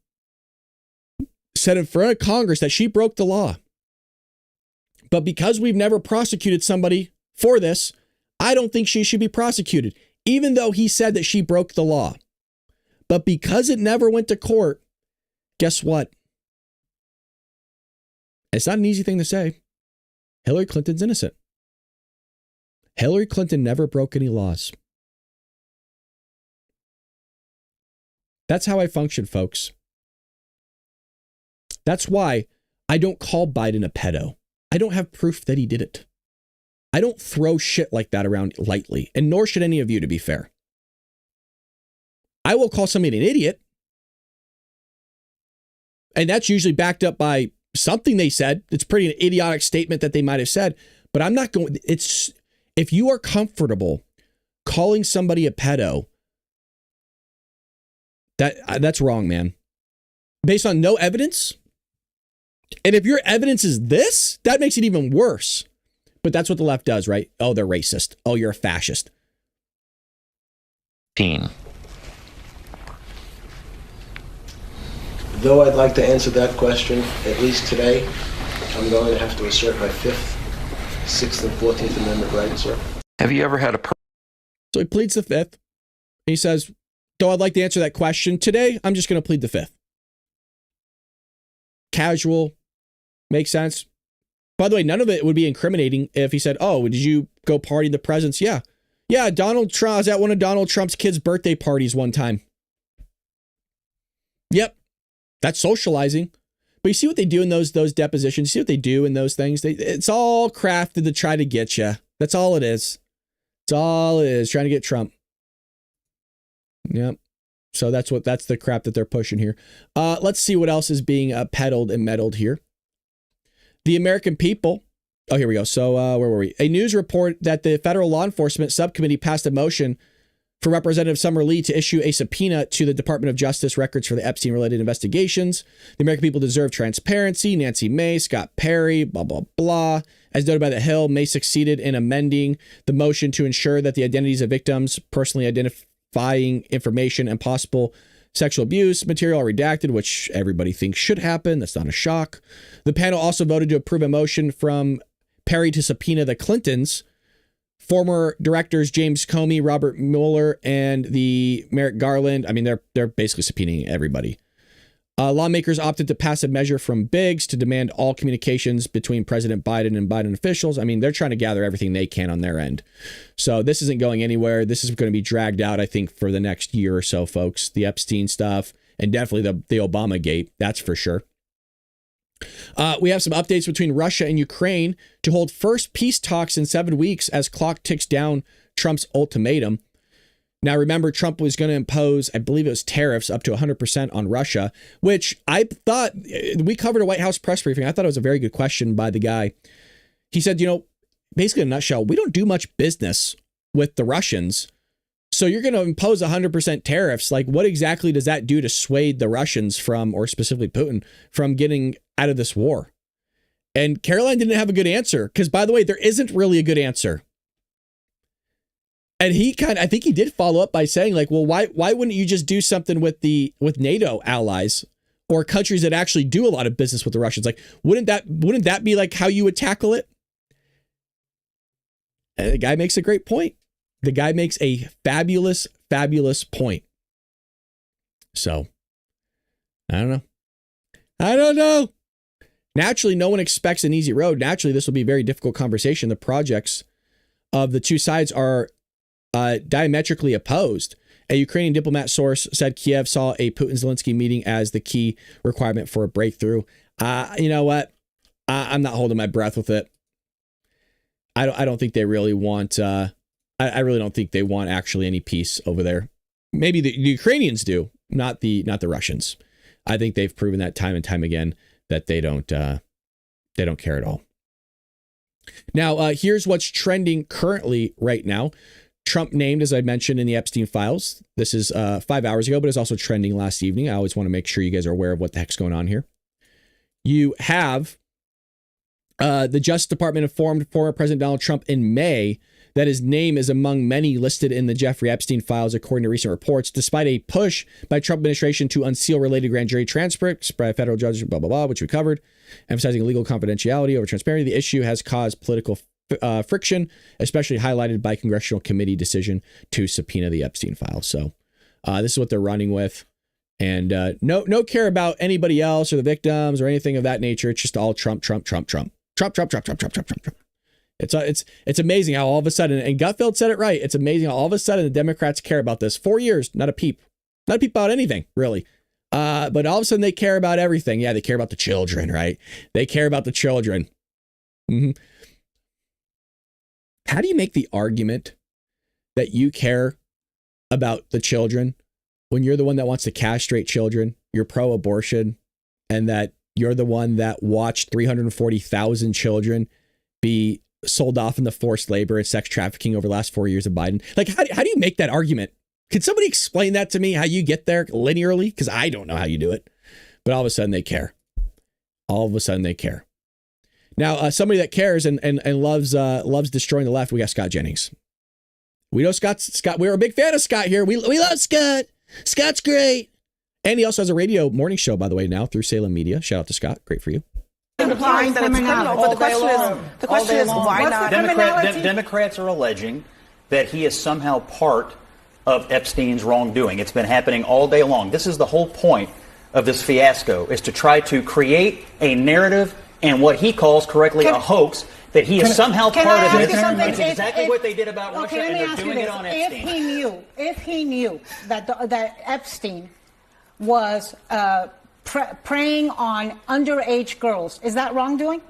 Speaker 1: said in front of Congress that she broke the law, but because we've never prosecuted somebody for this, I don't think she should be prosecuted, even though he said that she broke the law. But because it never went to court, guess what? It's not an easy thing to say. Hillary Clinton's innocent. Hillary Clinton never broke any laws. That's how I function, folks. That's why I don't call Biden a pedo. I don't have proof that he did it. I don't throw shit like that around lightly, and nor should any of you, to be fair. I will call somebody an idiot, and that's usually backed up by something they said. It's pretty an idiotic statement that they might have said, but I'm not going. It's if you are comfortable calling somebody a pedo, that's wrong, man. Based on no evidence. And if your evidence is this, that makes it even worse. But that's what the left does, right? Oh, they're racist. Oh, you're a fascist.
Speaker 11: Though I'd like to answer that question, at least today, I'm going to have to assert my 5th, 6th, and 14th Amendment rights, sir.
Speaker 10: Have you ever had a
Speaker 1: So he pleads the 5th. He says, though I'd like to answer that question today, I'm just going to plead the 5th. Casual. Makes sense. By the way, none of it would be incriminating if he said, oh, did you go party the president's? Yeah. Yeah, Donald Trump, I was at one of Donald Trump's kids' birthday parties one time. Yep. That's socializing. But you see what they do in those depositions? You see what they do in those things? It's all crafted to try to get you. That's all it is. It's all it is, trying to get Trump. Yep. So that's the crap that they're pushing here. Let's see what else is being peddled and meddled here. The American people. Oh, here we go. So where were we? A news report that the Federal Law Enforcement Subcommittee passed a motion for Representative Summer Lee to issue a subpoena to the Department of Justice records for the Epstein-related investigations. The American people deserve transparency. Nancy May, Scott Perry, blah, blah, blah. As noted by The Hill, May succeeded in amending the motion to ensure that the identities of victims, personally identifying information, and possible sexual abuse material are redacted, which everybody thinks should happen. That's not a shock. The panel also voted to approve a motion from Perry to subpoena the Clintons, former directors James Comey, Robert Mueller, and the Merrick Garland. I mean, they're basically subpoenaing everybody. Lawmakers opted to pass a measure from Biggs to demand all communications between President Biden and Biden officials. I mean, they're trying to gather everything they can on their end. So this isn't going anywhere. This is going to be dragged out, I think, for the next year or so, folks. The Epstein stuff and definitely the Obama gate. That's for sure. We have some updates between Russia and Ukraine to hold first peace talks in 7 weeks as clock ticks down Trump's ultimatum. Now, remember, Trump was going to impose, I believe it was tariffs up to 100% on Russia, which I thought we covered a White House press briefing. I thought it was a very good question by the guy. He said, basically in a nutshell, we don't do much business with the Russians. So you're going to impose 100% tariffs. Like, what exactly does that do to sway the Russians from, or specifically Putin, from getting out of this war? And Caroline didn't have a good answer because, by the way, there isn't really a good answer. And I think he did follow up by saying, like, well, why wouldn't you just do something with NATO allies or countries that actually do a lot of business with the Russians? Like, wouldn't that be like how you would tackle it? And the guy makes a great point. The guy makes a fabulous, fabulous point. So, I don't know. Naturally, no one expects an easy road. Naturally, this will be a very difficult conversation. The projects of the two sides are diametrically opposed. A Ukrainian diplomat source said Kiev saw a Putin-Zelensky meeting as the key requirement for a breakthrough. You know what? I'm not holding my breath with it. I don't think they really want. I really don't think they want actually any peace over there. Maybe the Ukrainians do, not the Russians. I think they've proven that time and time again that they don't care at all. Now, here's what's trending currently right now. Trump named, as I mentioned, in the Epstein files. This is 5 hours ago, but it's also trending last evening. I always want to make sure you guys are aware of what the heck's going on here. You have the Justice Department informed former President Donald Trump in May that his name is among many listed in the Jeffrey Epstein files, according to recent reports, despite a push by Trump administration to unseal related grand jury transcripts by federal judges, blah, blah, blah, which we covered, emphasizing legal confidentiality over transparency. The issue has caused political friction, especially highlighted by congressional committee decision to subpoena the Epstein files. So this is what they're running with. And no care about anybody else or the victims or anything of that nature. It's just all Trump. It's amazing how all of a sudden, and Gutfeld said it right, it's amazing how all of a sudden the Democrats care about this. 4 years, not a peep about anything, really. But all of a sudden they care about everything. Yeah, they care about the children, right? They care about the children. Mm-hmm. How do you make the argument that you care about the children when you're the one that wants to castrate children, you're pro-abortion, and that You're the one that watched 340,000 children be sold off into forced labor and sex trafficking over the last 4 years of Biden. Like, how do you make that argument? Could somebody explain that to me, how you get there linearly? Because I don't know how you do it. But all of a sudden they care. All of a sudden they care. Now, somebody that cares and loves destroying the left, we got Scott Jennings. We know Scott. We're a big fan of Scott here. We love Scott. Scott's great. And he also has a radio morning show, by the way, now through Salem Media. Shout out to Scott. Great for you.
Speaker 12: Implying that it's criminal. But the question is why not?
Speaker 13: Democrats are alleging that he is somehow part of Epstein's wrongdoing. It's been happening all day long. This is the whole point of this fiasco, is to try to create a narrative and what he calls correctly a hoax that he is somehow part of it. It's exactly what they did about Russia, and they're doing it on Epstein.
Speaker 12: If he knew that Epstein was preying on underage girls, is that wrongdoing?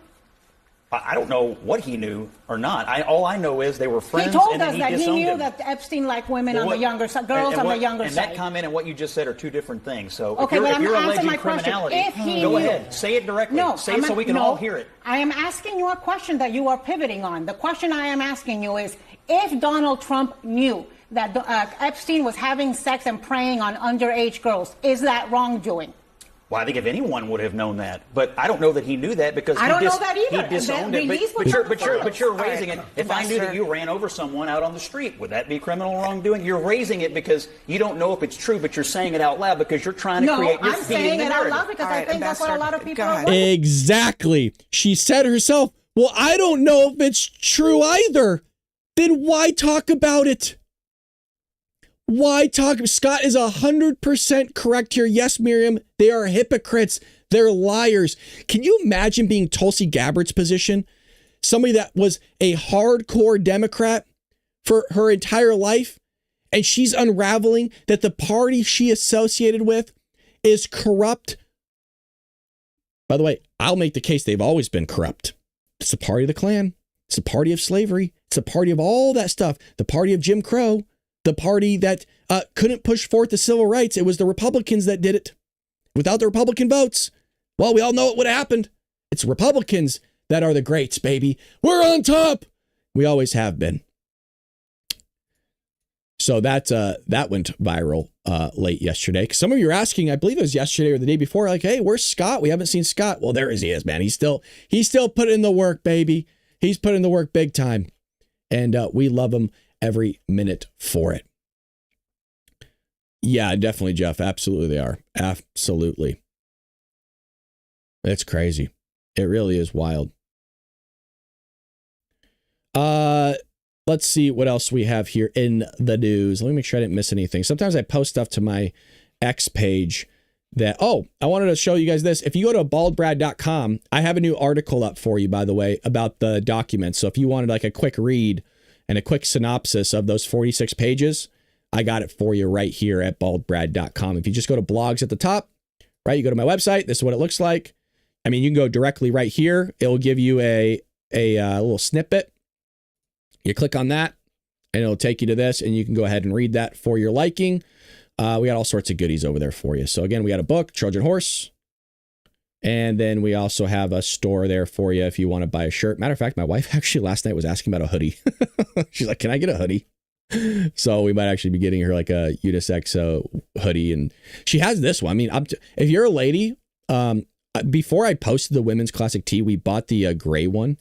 Speaker 13: I don't know what he knew or not. All I know is they were friends.
Speaker 12: He told
Speaker 13: and
Speaker 12: us
Speaker 13: he
Speaker 12: that he knew
Speaker 13: them.
Speaker 12: that Epstein liked women on the younger side, girls on the younger side.
Speaker 13: And that comment and what you just said are two different things. So
Speaker 12: okay,
Speaker 13: if you're alleging
Speaker 12: my
Speaker 13: criminality,
Speaker 12: go
Speaker 13: ahead, say it directly.
Speaker 12: No,
Speaker 13: say it so we can all hear it.
Speaker 12: I am asking you a question that you are pivoting on. The question I am asking you is, if Donald Trump knew that Epstein was having sex and preying on underage girls, is that wrongdoing?
Speaker 13: Well, I think if anyone would have known that, but I don't know that he knew that because
Speaker 12: I don't know that either.
Speaker 13: He disowned it. But you're raising it. If I knew that you ran over someone out on the street, would that be criminal wrongdoing? You're raising it because you don't know if it's true, but you're saying it out loud because you're trying to create.
Speaker 12: I'm saying it out loud because I think that's what a lot of people are.
Speaker 1: Exactly. She said herself, well, I don't know if it's true either. Then why talk about it? Why talk? Scott is 100% correct here. Yes, Miriam, they are hypocrites. They're liars. Can you imagine being Tulsi Gabbard's position? Somebody that was a hardcore Democrat for her entire life, and she's unraveling that the party she associated with is corrupt. By the way, I'll make the case they've always been corrupt. It's the party of the Klan. It's the party of slavery. It's the party of all that stuff. The party of Jim Crow. The party that couldn't push forth the civil rights. It was the Republicans that did it. Without the Republican votes, well, we all know what would have happened. It's Republicans that are the greats, baby. We're on top. We always have been. So that went viral late yesterday. Because some of you are asking, I believe it was yesterday or the day before, like, hey, where's Scott? We haven't seen Scott. Well, there he is, man. He's still putting in the work, baby. He's putting in the work big time. And we love him every minute for it. Yeah, definitely, Jeff. Absolutely they are. Absolutely. It's crazy. It really is wild. Let's see what else we have here in the news. Let me make sure I didn't miss anything. Sometimes I post stuff to my X page that, I wanted to show you guys this. If you go to baldbrad.com, I have a new article up for you, by the way, about the documents. So if you wanted like a quick read and a quick synopsis of those 46 pages, I got it for you right here at baldbrad.com. If you just go to blogs at the top, right, you go to my website, this is what it looks like. I mean, you can go directly right here. It'll give you a little snippet. You click on that and it'll take you to this, and you can go ahead and read that for your liking. We got all sorts of goodies over there for you. So again, we got a book, Trojan Horse. And then we also have a store there for you if you want to buy a shirt. Matter of fact, my wife actually last night was asking about a hoodie. She's like, can I get a hoodie? So we might actually be getting her like a unisex hoodie. And she has this one. I mean, if you're a lady, before I posted the women's classic tee, we bought the gray one.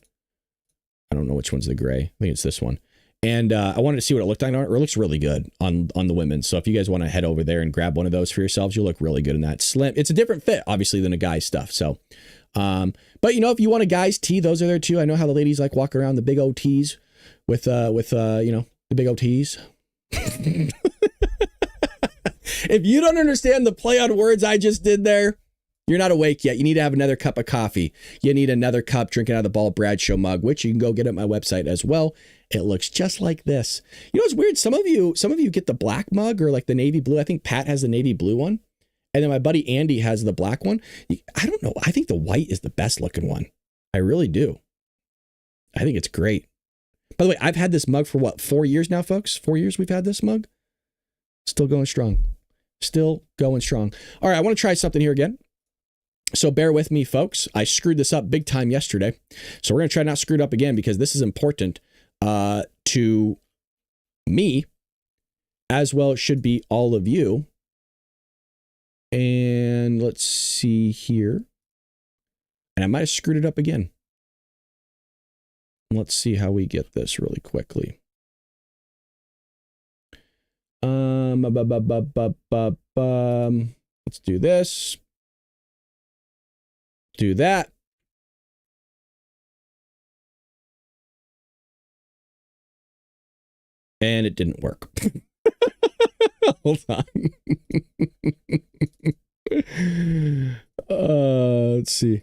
Speaker 1: I don't know which one's the gray. I think it's this one. And I wanted to see what it looked like. It looks really good on the women. So if you guys want to head over there and grab one of those for yourselves, you'll look really good in that. Slim. It's a different fit, obviously, than a guy's stuff. So, but if you want a guy's tee, those are there too. I know how the ladies like walk around the big old tees with the big old tees. If you don't understand the play on words I just did there, you're not awake yet. You need to have another cup of coffee. You need another cup drinking out of the Bald Brad Show mug, which you can go get at my website as well. It looks just like this. You know, it's weird. Some of you get the black mug or like the navy blue. I think Pat has the navy blue one. And then my buddy Andy has the black one. I don't know. I think the white is the best looking one. I really do. I think it's great. By the way, I've had this mug for 4 years now, folks? 4 years we've had this mug. Still going strong. Still going strong. All right, I want to try something here again. So bear with me, folks. I screwed this up big time yesterday. So we're going to try not to screw it up again because this is important to me as well. It should be all of you. And let's see here. And I might have screwed it up again. Let's see how we get this really quickly. Let's do this. Do that. And it didn't work. Hold on. Let's see.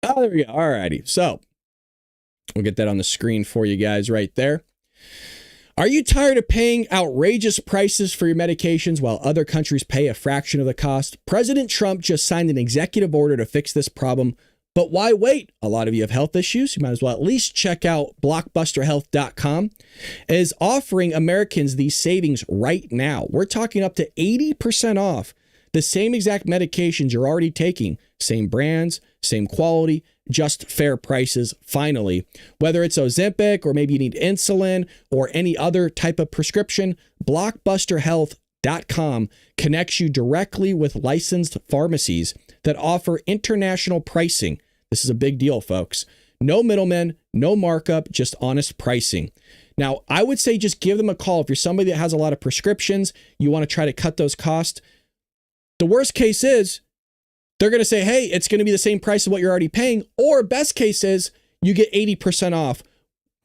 Speaker 1: Oh, there we go. All righty. So we'll get that on the screen for you guys right there. Are you tired of paying outrageous prices for your medications while other countries pay a fraction of the cost? President Trump just signed an executive order to fix this problem. But why wait? A lot of you have health issues. You might as well at least check out blockbusterhealth.com. It is offering Americans these savings right now. We're talking up to 80% off the same exact medications you're already taking. Same brands, same quality, just fair prices, finally. Whether it's Ozempic or maybe you need insulin or any other type of prescription, blockbusterhealth.com connects you directly with licensed pharmacies that offer international pricing. This is a big deal, folks. No middlemen, no markup, just honest pricing. Now, I would say just give them a call. If you're somebody that has a lot of prescriptions, you want to try to cut those costs. The worst case is they're going to say, hey, it's going to be the same price as what you're already paying. Or best case is you get 80% off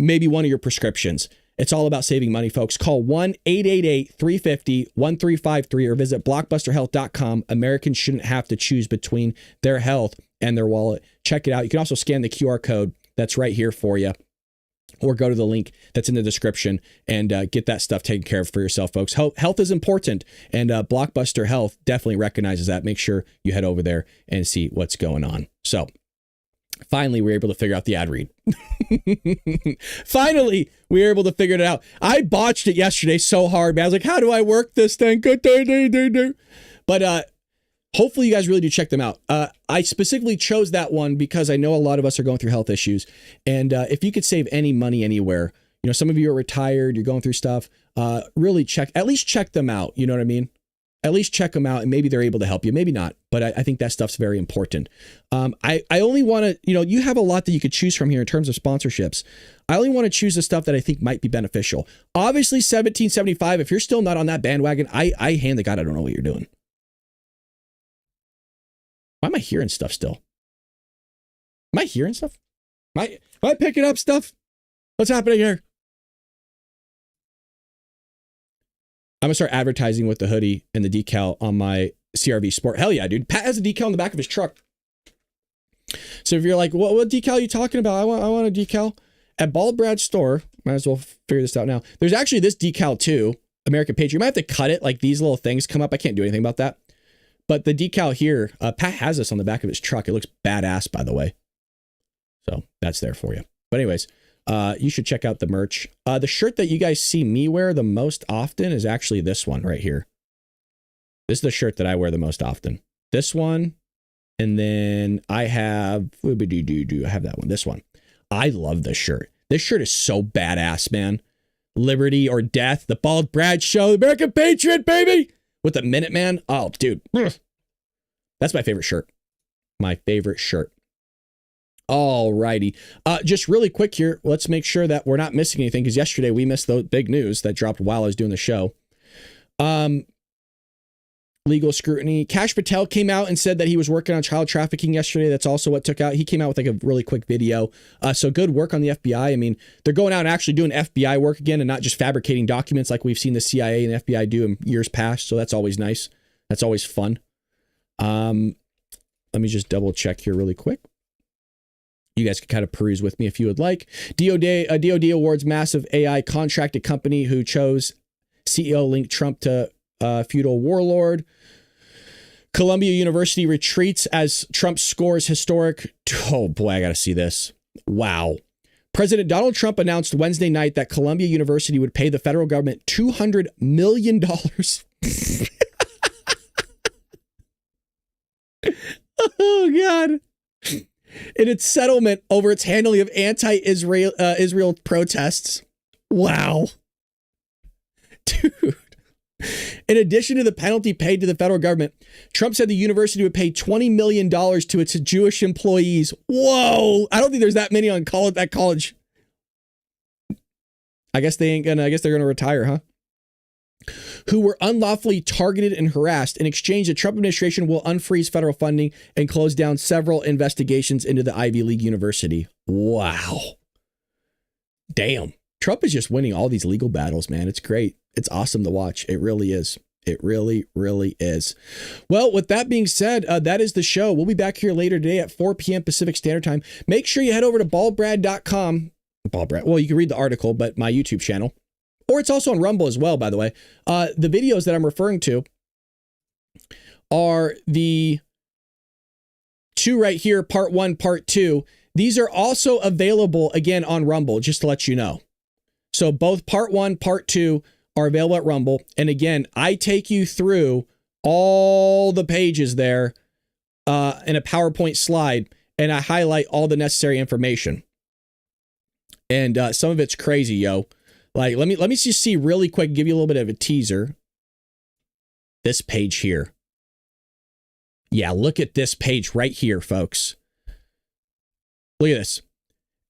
Speaker 1: maybe one of your prescriptions. It's all about saving money, folks. Call 1-888-350-1353 or visit blockbusterhealth.com. Americans shouldn't have to choose between their health and their wallet. Check it out. You can also scan the QR code that's right here for you, or go to the link that's in the description and get that stuff taken care of for yourself, folks. Health is important, and Blockbuster Health definitely recognizes that. Make sure you head over there and see what's going on. So finally, we were able to figure out the ad read. Finally, we were able to figure it out. I botched it yesterday so hard, man. I was like, how do I work this thing? But hopefully you guys really do check them out. I specifically chose that one because I know a lot of us are going through health issues. And if you could save any money anywhere, you know, some of you are retired, you're going through stuff, really at least check them out. You know what I mean? At least check them out, and maybe they're able to help you. Maybe not, but I think that stuff's very important. I only want to, you have a lot that you could choose from here in terms of sponsorships. I only want to choose the stuff that I think might be beneficial. Obviously, 1775, if you're still not on that bandwagon, I hand to God, I don't know what you're doing. Why am I hearing stuff still? Am I hearing stuff? Am I picking up stuff? What's happening here? I'm gonna start advertising with the hoodie and the decal on my CRV Sport. Hell yeah, dude. Pat has a decal on the back of his truck. So if you're like, what decal are you talking about? I want a decal. At Bald Brad's store, might as well figure this out now. There's actually this decal too, American Patriot. You might have to cut it, like these little things come up. I can't do anything about that. But the decal here, Pat has this on the back of his truck. It looks badass, by the way. So that's there for you. But anyways, you should check out the merch. The shirt that you guys see me wear the most often is actually this one right here. This is the shirt that I wear the most often. This one. And then I have, I have that one, this one. I love this shirt. This shirt is so badass, man. Liberty or death, the Bald Brad Show, the American Patriot, baby. With the Minuteman. Oh, dude. That's my favorite shirt. My favorite shirt. All righty. Just really quick here. Let's make sure that we're not missing anything, because yesterday we missed the big news that dropped while I was doing the show. Legal scrutiny. Kash Patel came out and said that he was working on child trafficking yesterday. That's also what took out. He came out with like a really quick video. So good work on the FBI. I mean, they're going out and actually doing FBI work again and not just fabricating documents like we've seen the CIA and the FBI do in years past. So that's always nice. That's always fun. Let me just double check here really quick. You guys can kind of peruse with me if you would like. DOD awards massive AI contracted company who chose CEO linked Trump to feudal warlord. Columbia University retreats as Trump scores historic. Oh boy, I got to see this. Wow. President Donald Trump announced Wednesday night that Columbia University would pay the federal government $200 million. Oh, God. In its settlement over its handling of anti-Israel Israel protests. Wow. Dude. In addition to the penalty paid to the federal government, Trump said the university would pay $20 million to its Jewish employees. Whoa. I don't think there's that many on that college. I guess they're going to retire, huh? Who were unlawfully targeted and harassed. In exchange, the Trump administration will unfreeze federal funding and close down several investigations into the Ivy League university. Wow. Damn. Trump is just winning all these legal battles, man. It's great. It's awesome to watch. It really is. It really, really is. Well, with that being said, that is the show. We'll be back here later today at 4 p.m. Pacific Standard Time. Make sure you head over to baldbrad.com. Baldbrad. Well, you can read the article, but my YouTube channel. Or it's also on Rumble as well, by the way. The videos that I'm referring to are the two right here, part 1, part 2. These are also available, again, on Rumble, just to let you know. So both part 1, part 2 are available at Rumble. And again, I take you through all the pages there in a PowerPoint slide, and I highlight all the necessary information. And some of it's crazy, yo. Like, let me just see really quick, give you a little bit of a teaser. This page here. Yeah, look at this page right here, folks. Look at this.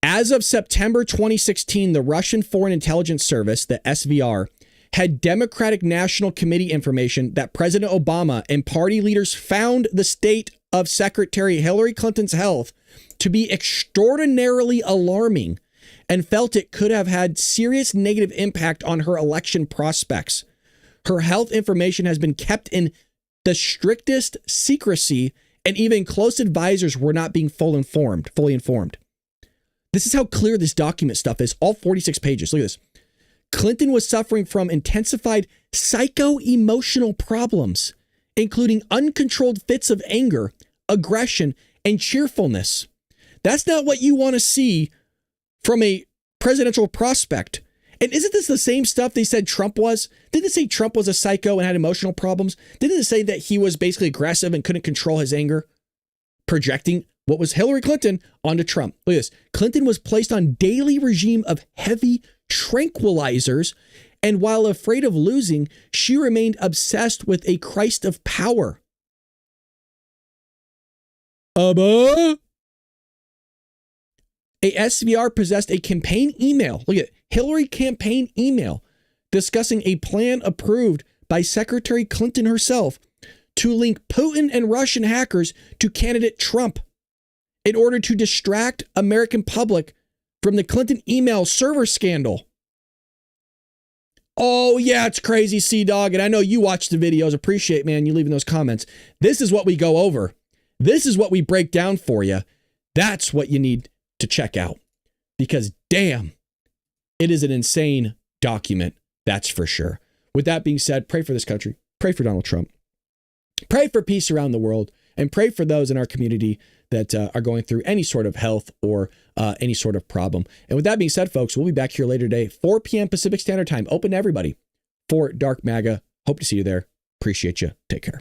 Speaker 1: As of September 2016, the Russian Foreign Intelligence Service, the SVR, had Democratic National Committee information that President Obama and party leaders found the state of Secretary Hillary Clinton's health to be extraordinarily alarming and felt it could have had serious negative impact on her election prospects. Her health information has been kept in the strictest secrecy, and even close advisors were not being fully informed. This is how clear this document stuff is. All 46 pages. Look at this. Clinton was suffering from intensified psycho-emotional problems, including uncontrolled fits of anger, aggression, and cheerfulness. That's not what you want to see from a presidential prospect. And isn't this the same stuff they said Trump was? Didn't it say Trump was a psycho and had emotional problems? Didn't it say that he was basically aggressive and couldn't control his anger? Projecting what was Hillary Clinton onto Trump. Look at this. Clinton was placed on daily regime of heavy tranquilizers, and while afraid of losing, she remained obsessed with a Christ of power. A SVR possessed a campaign email. Look at it. Hillary campaign email discussing a plan approved by Secretary Clinton herself to link Putin and Russian hackers to candidate Trump in order to distract American public from the Clinton email server scandal. Oh, yeah, it's crazy, C-Dog. And I know you watch the videos. Appreciate, man, you leaving those comments. This is what we go over. This is what we break down for you. That's what you need to check out. Because, damn, it is an insane document. That's for sure. With that being said, pray for this country. Pray for Donald Trump. Pray for peace around the world. And pray for those in our community that are going through any sort of health or any sort of problem. And with that being said, folks, we'll be back here later today, 4 p.m. Pacific Standard Time. Open to everybody for Dark MAGA. Hope to see you there. Appreciate you. Take care.